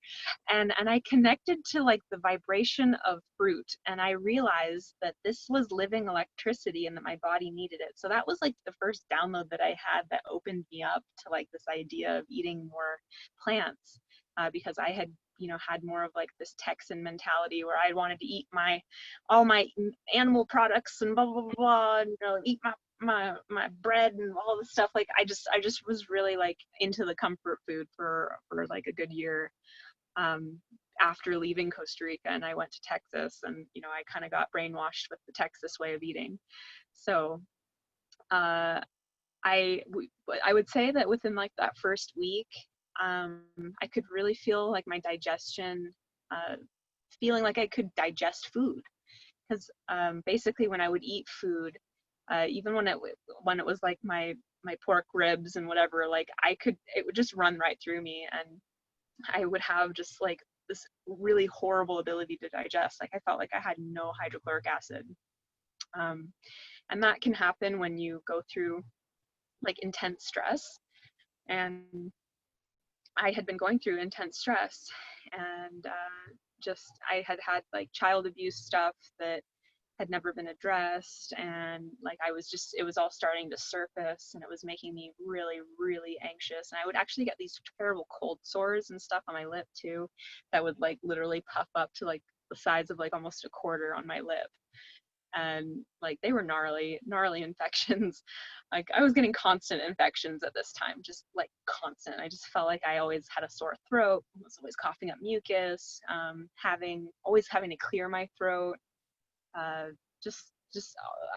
And I connected to like the vibration of fruit, and I realized that this was living electricity and that my body needed it. So that was like the first download that I had that opened me up to like this idea of eating more plants, because I had had more of like this Texan mentality where I wanted to eat all my animal products and blah blah blah, blah, and eat my bread and all this stuff. Like I just was really like into the comfort food for like a good year, after leaving Costa Rica, and I went to Texas, and I kind of got brainwashed with the Texas way of eating. So uh I would say that within like that first week, I could really feel like my digestion, uh, feeling like I could digest food. Because basically, when I would eat food, even when it was like my pork ribs and whatever, like it would just run right through me, and I would have just like this really horrible ability to digest. Like I felt like I had no hydrochloric acid, um, and that can happen when you go through like intense stress. And I had been going through intense stress, and just I had had like child abuse stuff that had never been addressed, and like it was all starting to surface, and it was making me really really anxious, and I would actually get these terrible cold sores and stuff on my lip too, that would like literally puff up to like the size of like almost a quarter on my lip. And like they were gnarly infections. Like I was getting constant infections at this time, just like constant. I just felt like I always had a sore throat, was always coughing up mucus, always having to clear my throat. uh, just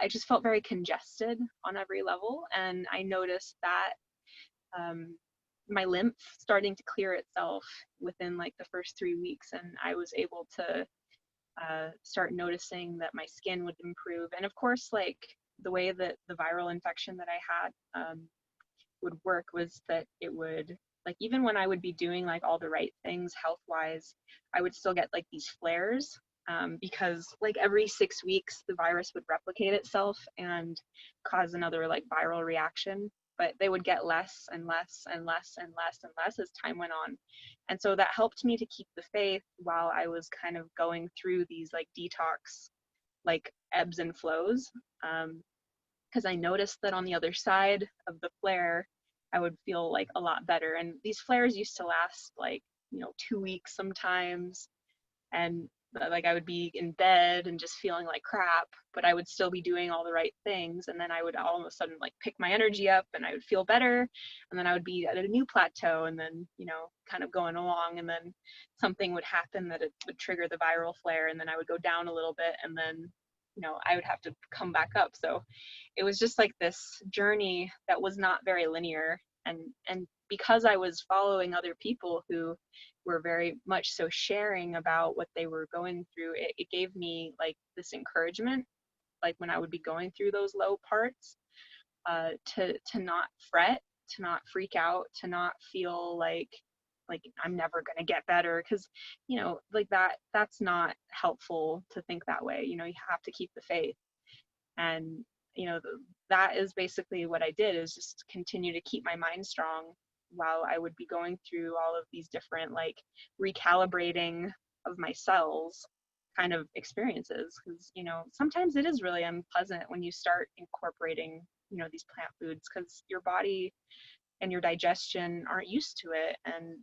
I just felt very congested on every level, and I noticed that um, my lymph starting to clear itself within like the first 3 weeks, and I was able to start noticing that my skin would improve. And of course, like the way that the viral infection that I had would work was that it would, like, even when I would be doing like all the right things health wise, I would still get like these flares, because like every 6 weeks the virus would replicate itself and cause another like viral reaction, but they would get less and less and less and less and less as time went on. And so that helped me to keep the faith while I was kind of going through these like detox, like ebbs and flows. Because I noticed that on the other side of the flare, I would feel like a lot better. And these flares used to last like, 2 weeks sometimes. And like I would be in bed and just feeling like crap, but I would still be doing all the right things. And then I would all of a sudden like pick my energy up, and I would feel better. And then I would be at a new plateau, and then, kind of going along. And then something would happen that it would trigger the viral flare. And then I would go down a little bit, and then, I would have to come back up. So it was just like this journey that was not very linear. And because I was following other people who were very much so sharing about what they were going through, it gave me like this encouragement, like when I would be going through those low parts, to not fret, to not freak out, to not feel like I'm never going to get better, because like that's not helpful to think that way. You have to keep the faith. And you know that is basically what I did, is just continue to keep my mind strong while I would be going through all of these different like recalibrating of my cells kind of experiences. Because sometimes it is really unpleasant when you start incorporating these plant foods, because your body and your digestion aren't used to it. And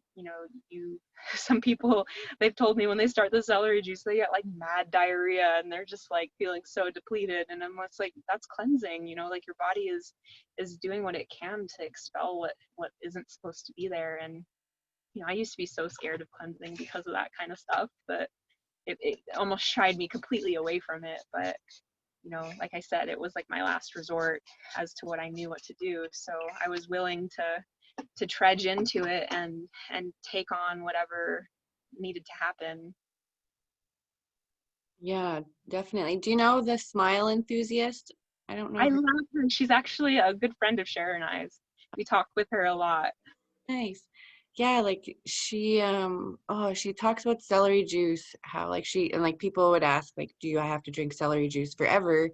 some people, they've told me when they start the celery juice they get like mad diarrhea and they're just like feeling so depleted, and I'm just like, that's cleansing, like your body is doing what it can to expel what isn't supposed to be there. And I used to be so scared of cleansing because of that kind of stuff, but it almost shied me completely away from it. But like I said, it was like my last resort as to what I knew what to do. So I was willing to trudge into it and take on whatever needed to happen. Yeah, definitely. Do you know the Smile Enthusiast? I don't know I her. love her. She's actually a good friend of Sharon and I's. We talk with her a lot. Nice. Yeah, like she talks about celery juice, how like and like people would ask like, do I have to drink celery juice forever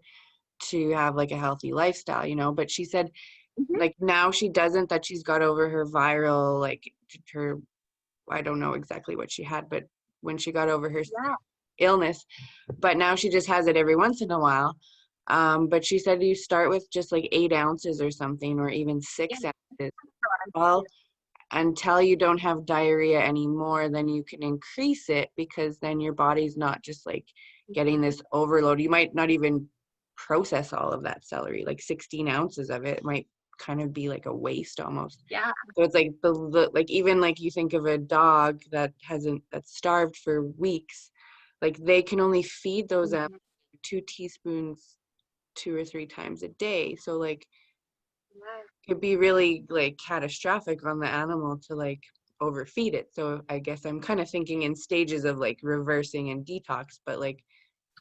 to have like a healthy lifestyle, But she said Mm-hmm. like now she doesn't, that she's got over her viral, like her, I don't know exactly what she had, but when she got over her Yeah. illness, but now she just has it every once in a while. But she said you start with just like 8 ounces or something, or even Yeah. 6 ounces. Well, until you don't have diarrhea anymore, then you can increase it, because then your body's not just like getting this overload. You might not even process all of that celery, like 16 ounces of it might kind of be like a waste almost. Yeah. So it's like the like, even like you think of a dog that's starved for weeks, like they can only feed those Mm-hmm. 2 teaspoons 2 or 3 times a day. So like Yeah. could be really like catastrophic on the animal to like overfeed it. So I guess I'm kind of thinking in stages of like reversing and detox, but like,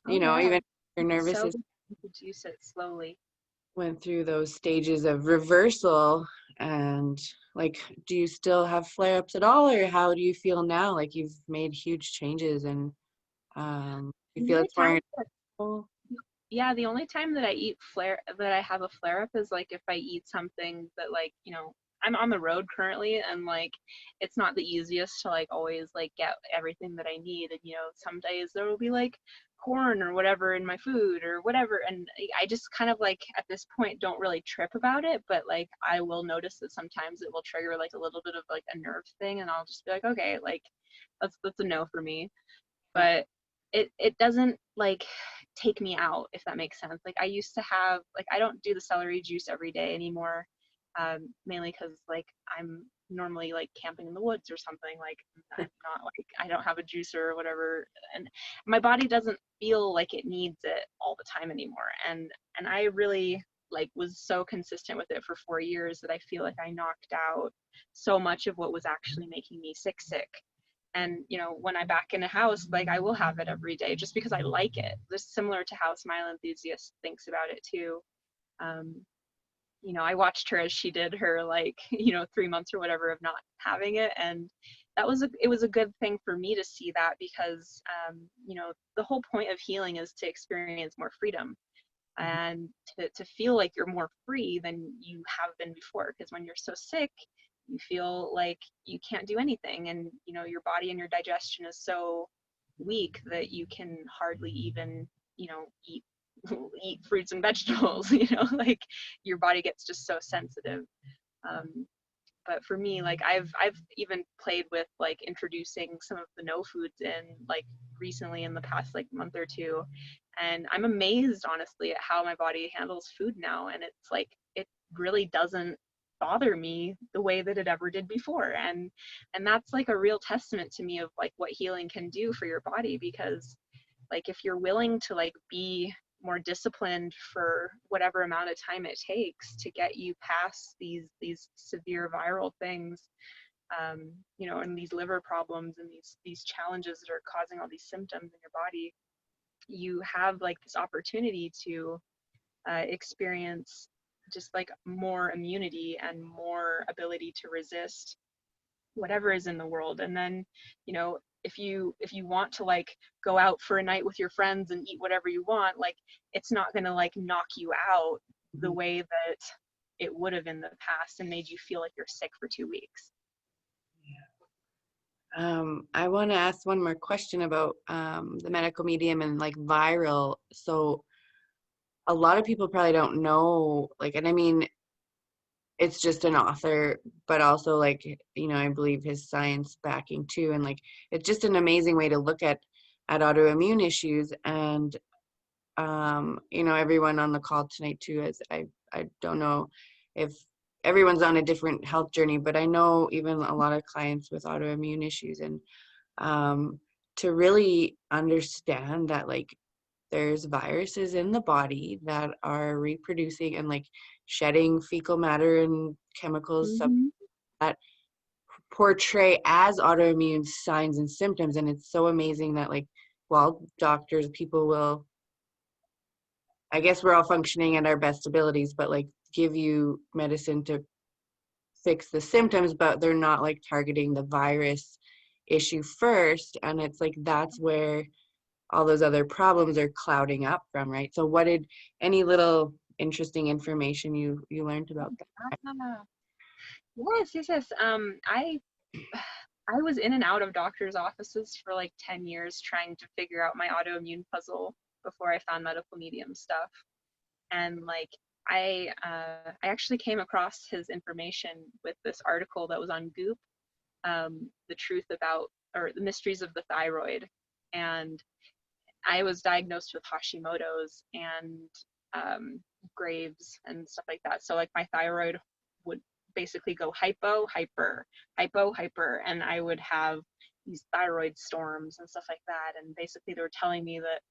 Oh yeah. even your It's nervous so system good to introduce it slowly. went through those stages of reversal. And like, do you still have flare-ups at all, or how do you feel now? Like you've made huge changes, and you The feel only it's more time in control? Yeah, the only time that I have a flare up is like if I eat something that, like, I'm on the road currently, and like it's not the easiest to like always like get everything that I need. And some days there will be like corn or whatever in my food or whatever, and I just kind of like at this point don't really trip about it, but like I will notice that sometimes it will trigger like a little bit of like a nerve thing, and I'll just be like, okay, like that's a no for me. But it doesn't like take me out, if that makes sense. Like I used to have, like, I don't do the celery juice every day anymore, mainly because like I'm normally like camping in the woods or something. Like I'm not like, I don't have a juicer or whatever, and my body doesn't feel like it needs it all the time anymore. And I really like was so consistent with it for 4 years that I feel like I knocked out so much of what was actually making me sick. And when I'm back in a house, like I will have it every day just because I like it. Just similar to how Smile Enthusiast thinks about it too. um, I watched her as she did her, like, 3 months or whatever of not having it, and it was a good thing for me to see that, because the whole point of healing is to experience more freedom, and to feel like you're more free than you have been before. Because when you're so sick, you feel like you can't do anything, and your body and your digestion is so weak that you can hardly even eat eat fruits and vegetables. Like your body gets just so sensitive. But for me, like I've even played with like introducing some of the no foods in, like, recently in the past like month or two, and I'm amazed honestly at how my body handles food now. And it's like it really doesn't bother me the way that it ever did before. And that's like a real testament to me of like what healing can do for your body. Because like if you're willing to like be more disciplined for whatever amount of time it takes to get you past these severe viral things, and these liver problems and these challenges that are causing all these symptoms in your body, you have like this opportunity to experience just like more immunity and more ability to resist whatever is in the world. And then if you want to like go out for a night with your friends and eat whatever you want, like it's not going to like knock you out the way that it would have in the past and made you feel like you're sick for 2 weeks. I want to ask one more question about the medical medium and like viral. So a lot of people probably don't know, like, and I mean, it's just an author, but also like, you know, I believe his science backing too. And like, it's just an amazing way to look at autoimmune issues. And, you know, everyone on the call tonight too, is I don't know if everyone's on a different health journey, but I know even a lot of clients with autoimmune issues, and to really understand that like there's viruses in the body that are reproducing and like shedding fecal matter and chemicals Mm-hmm. that portray as autoimmune signs and symptoms. And it's so amazing that like, well, doctors, people will, I guess we're all functioning at our best abilities, but like give you medicine to fix the symptoms, but they're not like targeting the virus issue first. And it's like, that's where all those other problems are clouding up from, right? So what did, any little interesting information you learned about that? Ah, yes. I was in and out of doctors' offices for like 10 years trying to figure out my autoimmune puzzle before I found medical medium stuff. And like I actually came across his information with this article that was on Goop, the truth about or the mysteries of the thyroid. And I was diagnosed with Hashimotos and Graves and stuff like that. So like my thyroid would basically go hypo, hyper, hypo, hyper, and I would have these thyroid storms and stuff like that. And basically they were telling me that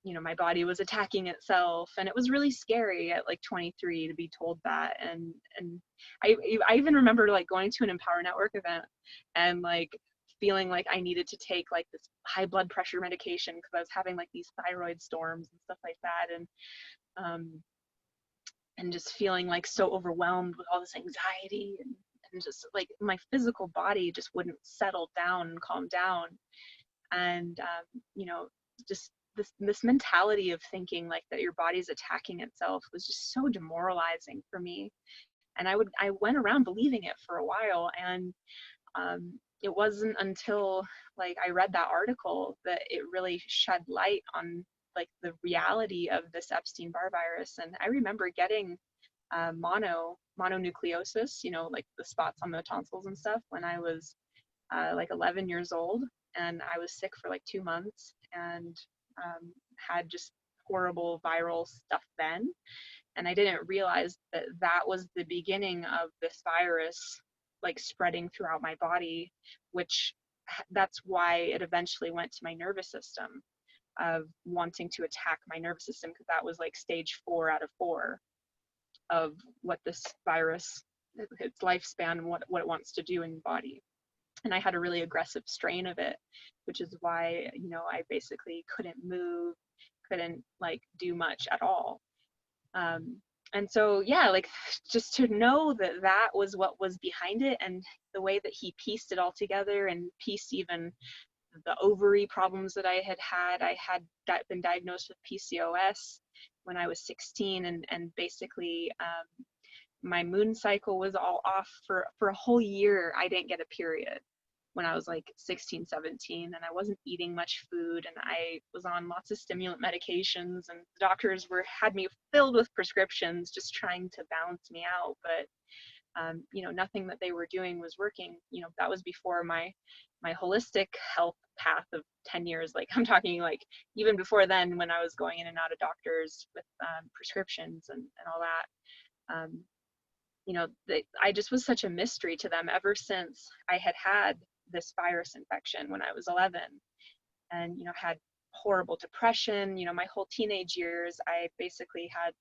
you know, my body was attacking itself, and it was really scary at like 23 to be told that. And I even remember like going to an Empower Network event and like feeling like I needed to take like this high blood pressure medication because I was having like these thyroid storms and stuff like that, um, and just feeling like so overwhelmed with all this anxiety and just like my physical body just wouldn't settle down and calm down. And you know, just this mentality of thinking like that your body's attacking itself was just so demoralizing for me. And I went around believing it for a while. And it wasn't until like I read that article that it really shed light on like the reality of this Epstein Barr virus. And I remember getting mononucleosis, you know, like the spots on the tonsils and stuff, when I was like 11 years old. And I was sick for like 2 months and had just horrible viral stuff then. And I didn't realize that that was the beginning of this virus like spreading throughout my body, which that's why it eventually went to my nervous system, of wanting to attack my nervous system, because that was like stage 4 out of 4 of what this virus, its lifespan and what it wants to do in your body. And I had a really aggressive strain of it, which is why, you know, I basically couldn't move, couldn't like do much at all. um, and so yeah, like just to know that that was what was behind it, and the way that he pieced it all together and pieced even the ovary problems that I had been diagnosed with PCOS when I was 16, and basically my moon cycle was all off for a whole year. I didn't get a period when I was like 16, 17, and I wasn't eating much food, and I was on lots of stimulant medications, and the doctors had me filled with prescriptions just trying to balance me out. But you know, nothing that they were doing was working. You know, that was before my holistic health path of 10 years. Like I'm talking like even before then, when I was going in and out of doctors with prescriptions and all that. You know, I just was such a mystery to them ever since I had this virus infection when I was 11, and, you know, had horrible depression. You know, my whole teenage years, I basically had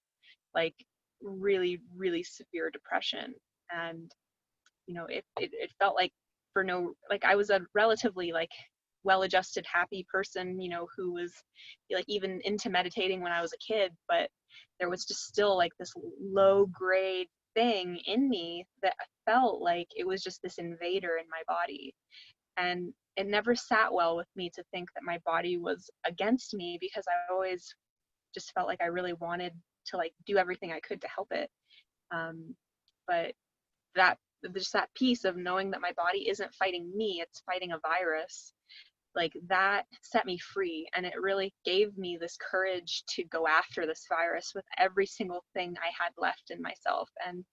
like really, really severe depression. And, you know, it felt like for no, like I was a relatively like well-adjusted, happy person, you know, who was like even into meditating when I was a kid, but there was just still like this low grade thing in me that felt like it was just this invader in my body. And it never sat well with me to think that my body was against me, because I always just felt like I really wanted to like do everything I could to help it. But that just that piece of knowing that my body isn't fighting me, it's fighting a virus, like that set me free, and it really gave me this courage to go after this virus with every single thing I had left in myself. And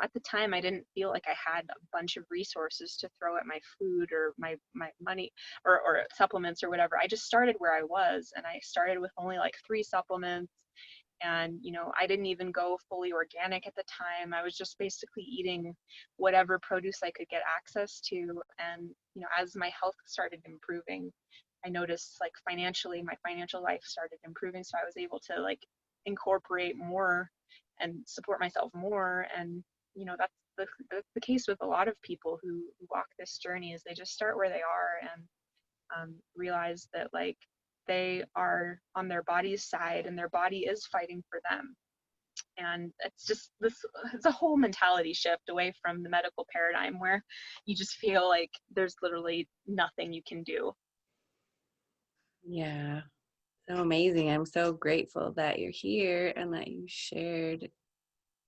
at the time I didn't feel like I had a bunch of resources to throw at my food or my money or supplements or whatever. I just started where I was, and I started with only like 3 supplements. And I didn't even go fully organic at the time. I was just basically eating whatever produce I could get access to. And as my health started improving, I noticed like financially my financial life started improving, so I was able to like incorporate more and support myself more. And that's the case with a lot of people who walk this journey, is they just start where they are and realize that like they are on their body's side and their body is fighting for them. And it's a whole mentality shift away from the medical paradigm where you just feel like there's literally nothing you can do. Yeah, so amazing. I'm so grateful that you're here and that you shared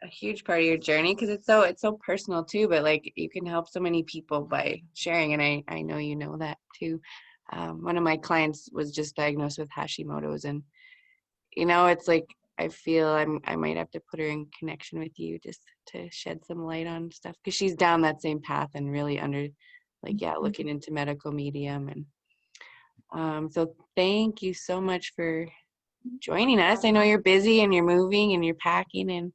a huge part of your journey, because it's so personal too, but like you can help so many people by sharing. And I know you know that too. One of my clients was just diagnosed with Hashimotos, and it's like I feel I might have to put her in connection with you just to shed some light on stuff, because she's down that same path and really under looking into medical medium. And so thank you so much for joining us. I know you're busy and you're moving and you're packing, and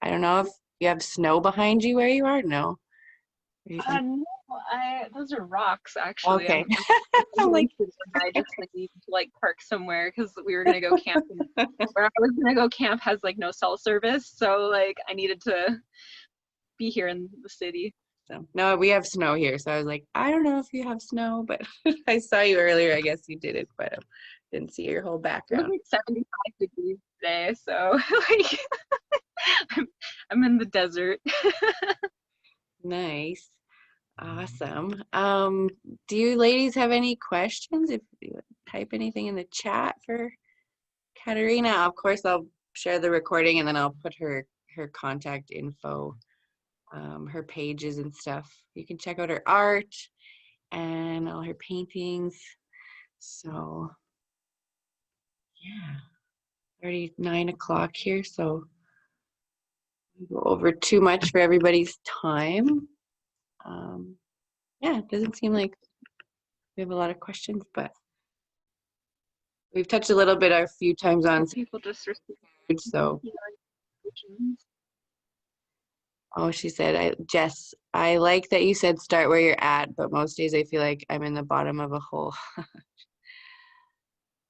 I don't know if you have snow behind you where you are. No. No, those are rocks actually. Okay. I'm like, I just like need to like park somewhere because we were gonna go camping. Where I was gonna go camp has like no cell service, so like I needed to be here in the city. so no, we have snow here. So I was like, I don't know if you have snow, but I saw you earlier. I guess you did it, but didn't see your whole It was background. like 75 degrees today, so like I'm in the desert. Nice. Awesome. Do you ladies have any questions? If you type anything in the chat for Katerina, of course I'll share the recording and then I'll put her contact info, her pages and stuff. You can check out her art and all her paintings. So yeah, already 9 o'clock here, so go over too much for everybody's time. Yeah, it doesn't seem like we have a lot of questions, but we've touched a little bit a few times on People just receive food. So, oh, she said, Jess, I like that you said start where you're at, but most days I feel like I'm in the bottom of a hole.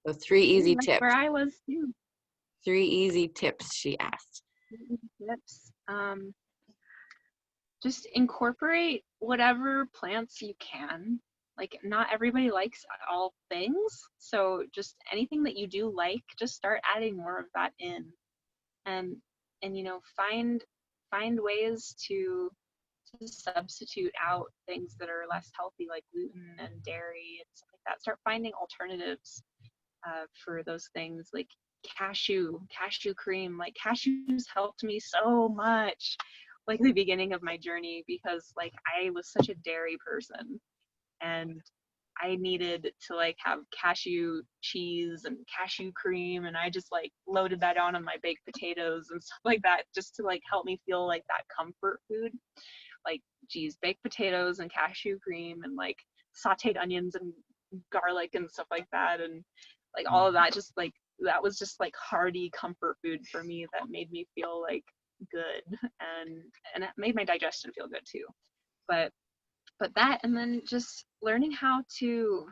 So 3 easy that's tips. where I was too. 3 easy tips, she asked. Tips. Just incorporate whatever plants you can. Like not everybody likes all things, so just anything that you do like, just start adding more of that in. And find ways to substitute out things that are less healthy, like gluten and dairy and stuff like that. Start finding alternatives for those things, like cashew cream. Like cashews helped me so much, like the beginning of my journey, because like I was such a dairy person and I needed to like have cashew cheese and cashew cream, and I just like loaded that on my baked potatoes and stuff like that, just to like help me feel like that comfort food. Like, geez, baked potatoes and cashew cream and like sauteed onions and garlic and stuff like that, and like all of that, just like that was just like hearty comfort food for me that made me feel like good, and it made my digestion feel good too. But that, and then just learning how to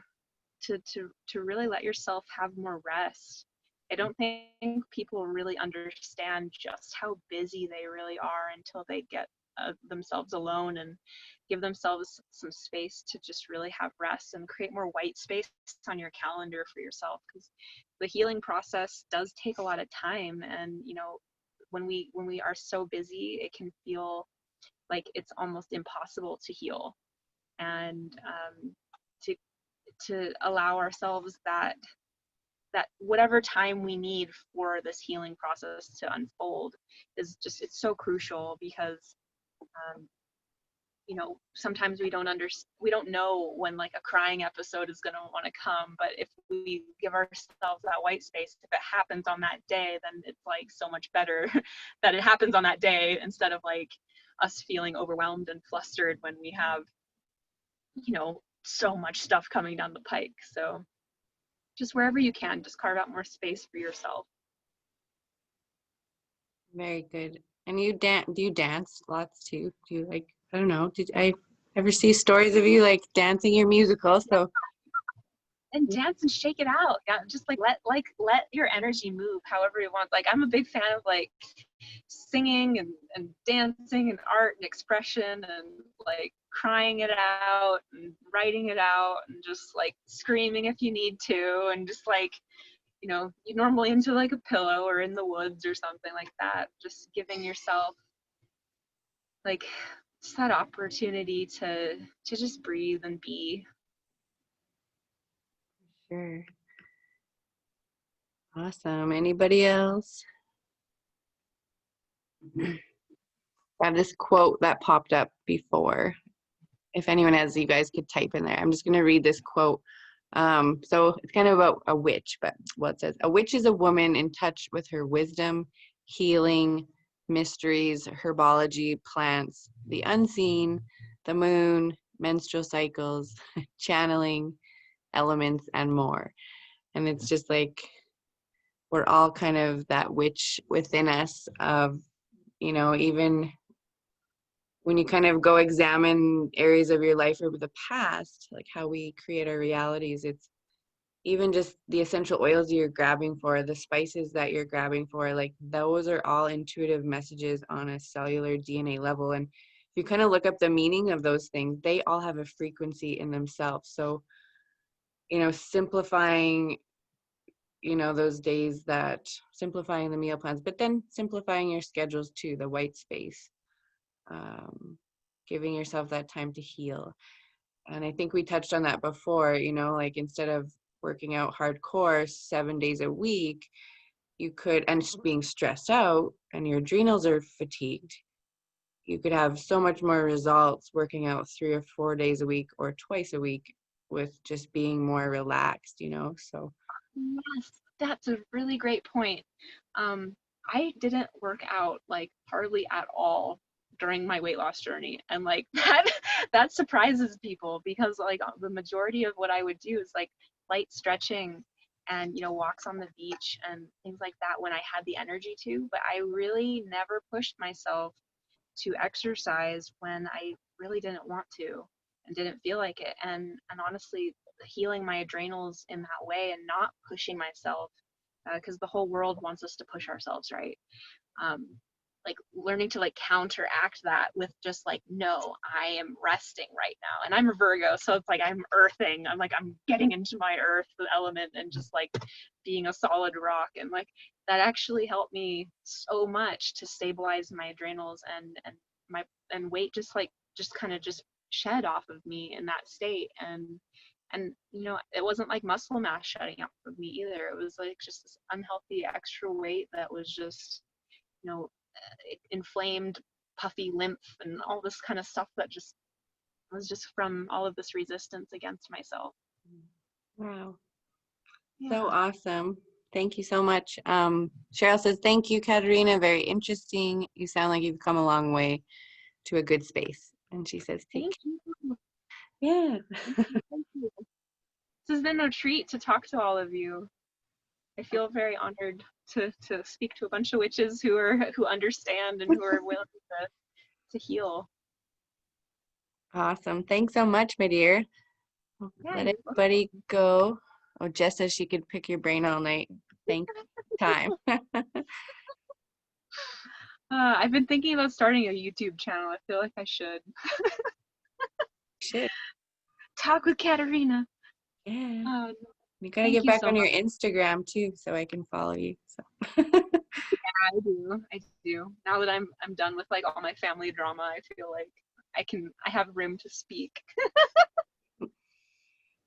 really let yourself have more rest. I don't think people really understand just how busy they really are until they get themselves alone and give themselves some space to just really have rest and create more white space on your calendar for yourself, because the healing process does take a lot of time. And when we are so busy, it can feel like it's almost impossible to heal. And to allow ourselves that whatever time we need for this healing process to unfold is just, it's so crucial, because sometimes we don't know when like a crying episode is going to want to come, but if we give ourselves that white space, if it happens on that day, then it's like so much better that it happens on that day instead of like us feeling overwhelmed and flustered when we have so much stuff coming down the pike. So just wherever you can, just carve out more space for yourself. Very good. And do you dance lots too? Do you like, I don't know, did I ever see stories of you like dancing your musical? So and dance and shake it out. Yeah, just like let your energy move however you want. Like I'm a big fan of like singing and dancing and art and expression and like crying it out and writing it out and just like screaming if you need to, and just like you normally into like a pillow or in the woods or something like that, just giving yourself like just that opportunity to just breathe and be. sure. Awesome. Anybody else? I have this quote that popped up before. If anyone has, you guys could type in there. I'm just going to read this quote. So it's kind of about a witch, but what it says, a witch is a woman in touch with her wisdom, healing, mysteries, herbology, plants, the unseen, the moon, menstrual cycles, channeling, elements, and more. And it's just like, we're all kind of that witch within us of, even when you kind of go examine areas of your life over the past, like how we create our realities, it's even just the essential oils you're grabbing for, the spices that you're grabbing for, like those are all intuitive messages on a cellular DNA level. And if you kind of look up the meaning of those things, they all have a frequency in themselves. So, simplifying, those days, that simplifying the meal plans, but then simplifying your schedules too, the white space. Giving yourself that time to heal. And I think we touched on that before, like instead of working out hardcore 7 days a week, you could, and just being stressed out and your adrenals are fatigued, you could have so much more results working out 3 or 4 days a week or twice a week with just being more relaxed, so. Yes, that's a really great point. I didn't work out like hardly at all during my weight loss journey, and like that surprises people, because like the majority of what I would do is like light stretching and walks on the beach and things like that when I had the energy to, but I really never pushed myself to exercise when I really didn't want to and didn't feel like it. And honestly, healing my adrenals in that way and not pushing myself, because the whole world wants us to push ourselves, right? Um, like learning to like counteract that with just like, no, I am resting right now. And I'm a Virgo, so it's like I'm earthing. I'm getting into my earth element and just like being a solid rock. And like that actually helped me so much to stabilize my adrenals and weight just kind of just shed off of me in that state. And it wasn't like muscle mass shedding off of me either. It was like just this unhealthy extra weight that was just inflamed, puffy lymph and all this kind of stuff that just was just from all of this resistance against myself. Wow. Yeah. So awesome. Thank you so much. Cheryl says, thank you, Katerina. Very interesting. You sound like you've come a long way to a good space. And she says, Thank you. Yeah. Thank you. This has been a treat to talk to all of you. I feel very honored to speak to a bunch of witches who understand and who are willing to heal. Awesome. Thanks so much, my dear. Yeah, Let everybody go. Oh, Jess says she could pick your brain all night. Thank time. I've been thinking about starting a YouTube channel. I feel like I should. Should. Talk with Katerina. Yeah. You gotta Thank get you back so on your much. Instagram too, so I can follow you. So. I do. I do. Now that I'm done with like all my family drama, I feel like I have room to speak.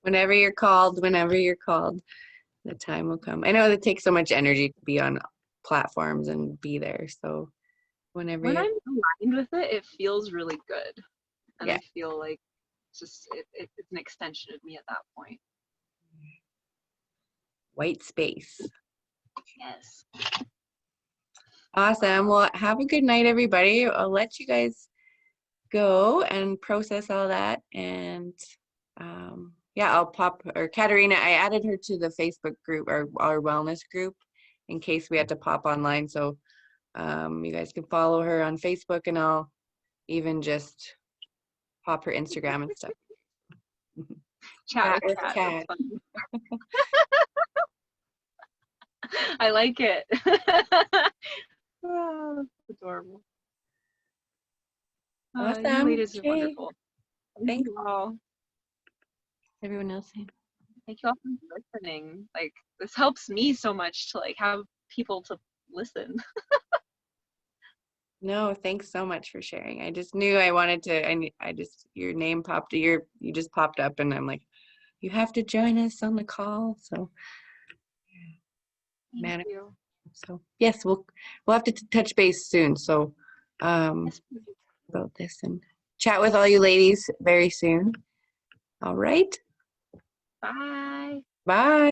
Whenever you're called, the time will come. I know it takes so much energy to be on platforms and be there. So whenever When you're I'm aligned with it, it feels really good. And Yeah. I feel like it's an extension of me at that point. White space. Yes. Awesome. Well, have a good night, everybody. I'll let you guys go and process all that. And yeah, I'll pop, or Katerina, I added her to the Facebook group, or our wellness group, in case we had to pop online. So you guys can follow her on Facebook, and I'll even just pop her Instagram and stuff. Chat with Kat. Kat. That's funny. I like it. Oh, that's adorable. You Awesome. ladies are Okay. wonderful. Thank Thanks. you all. Everyone else. Thank you all for listening. Like, this helps me so much to like have people to listen. No, thanks so much for sharing. I just knew I wanted to, I just, your name popped, you just popped up, and I'm like, you have to join us on the call. So, Thank you. so yes, we'll have to touch base soon. So, Yes, about this and chat with all you ladies very soon. All right. bye. Bye.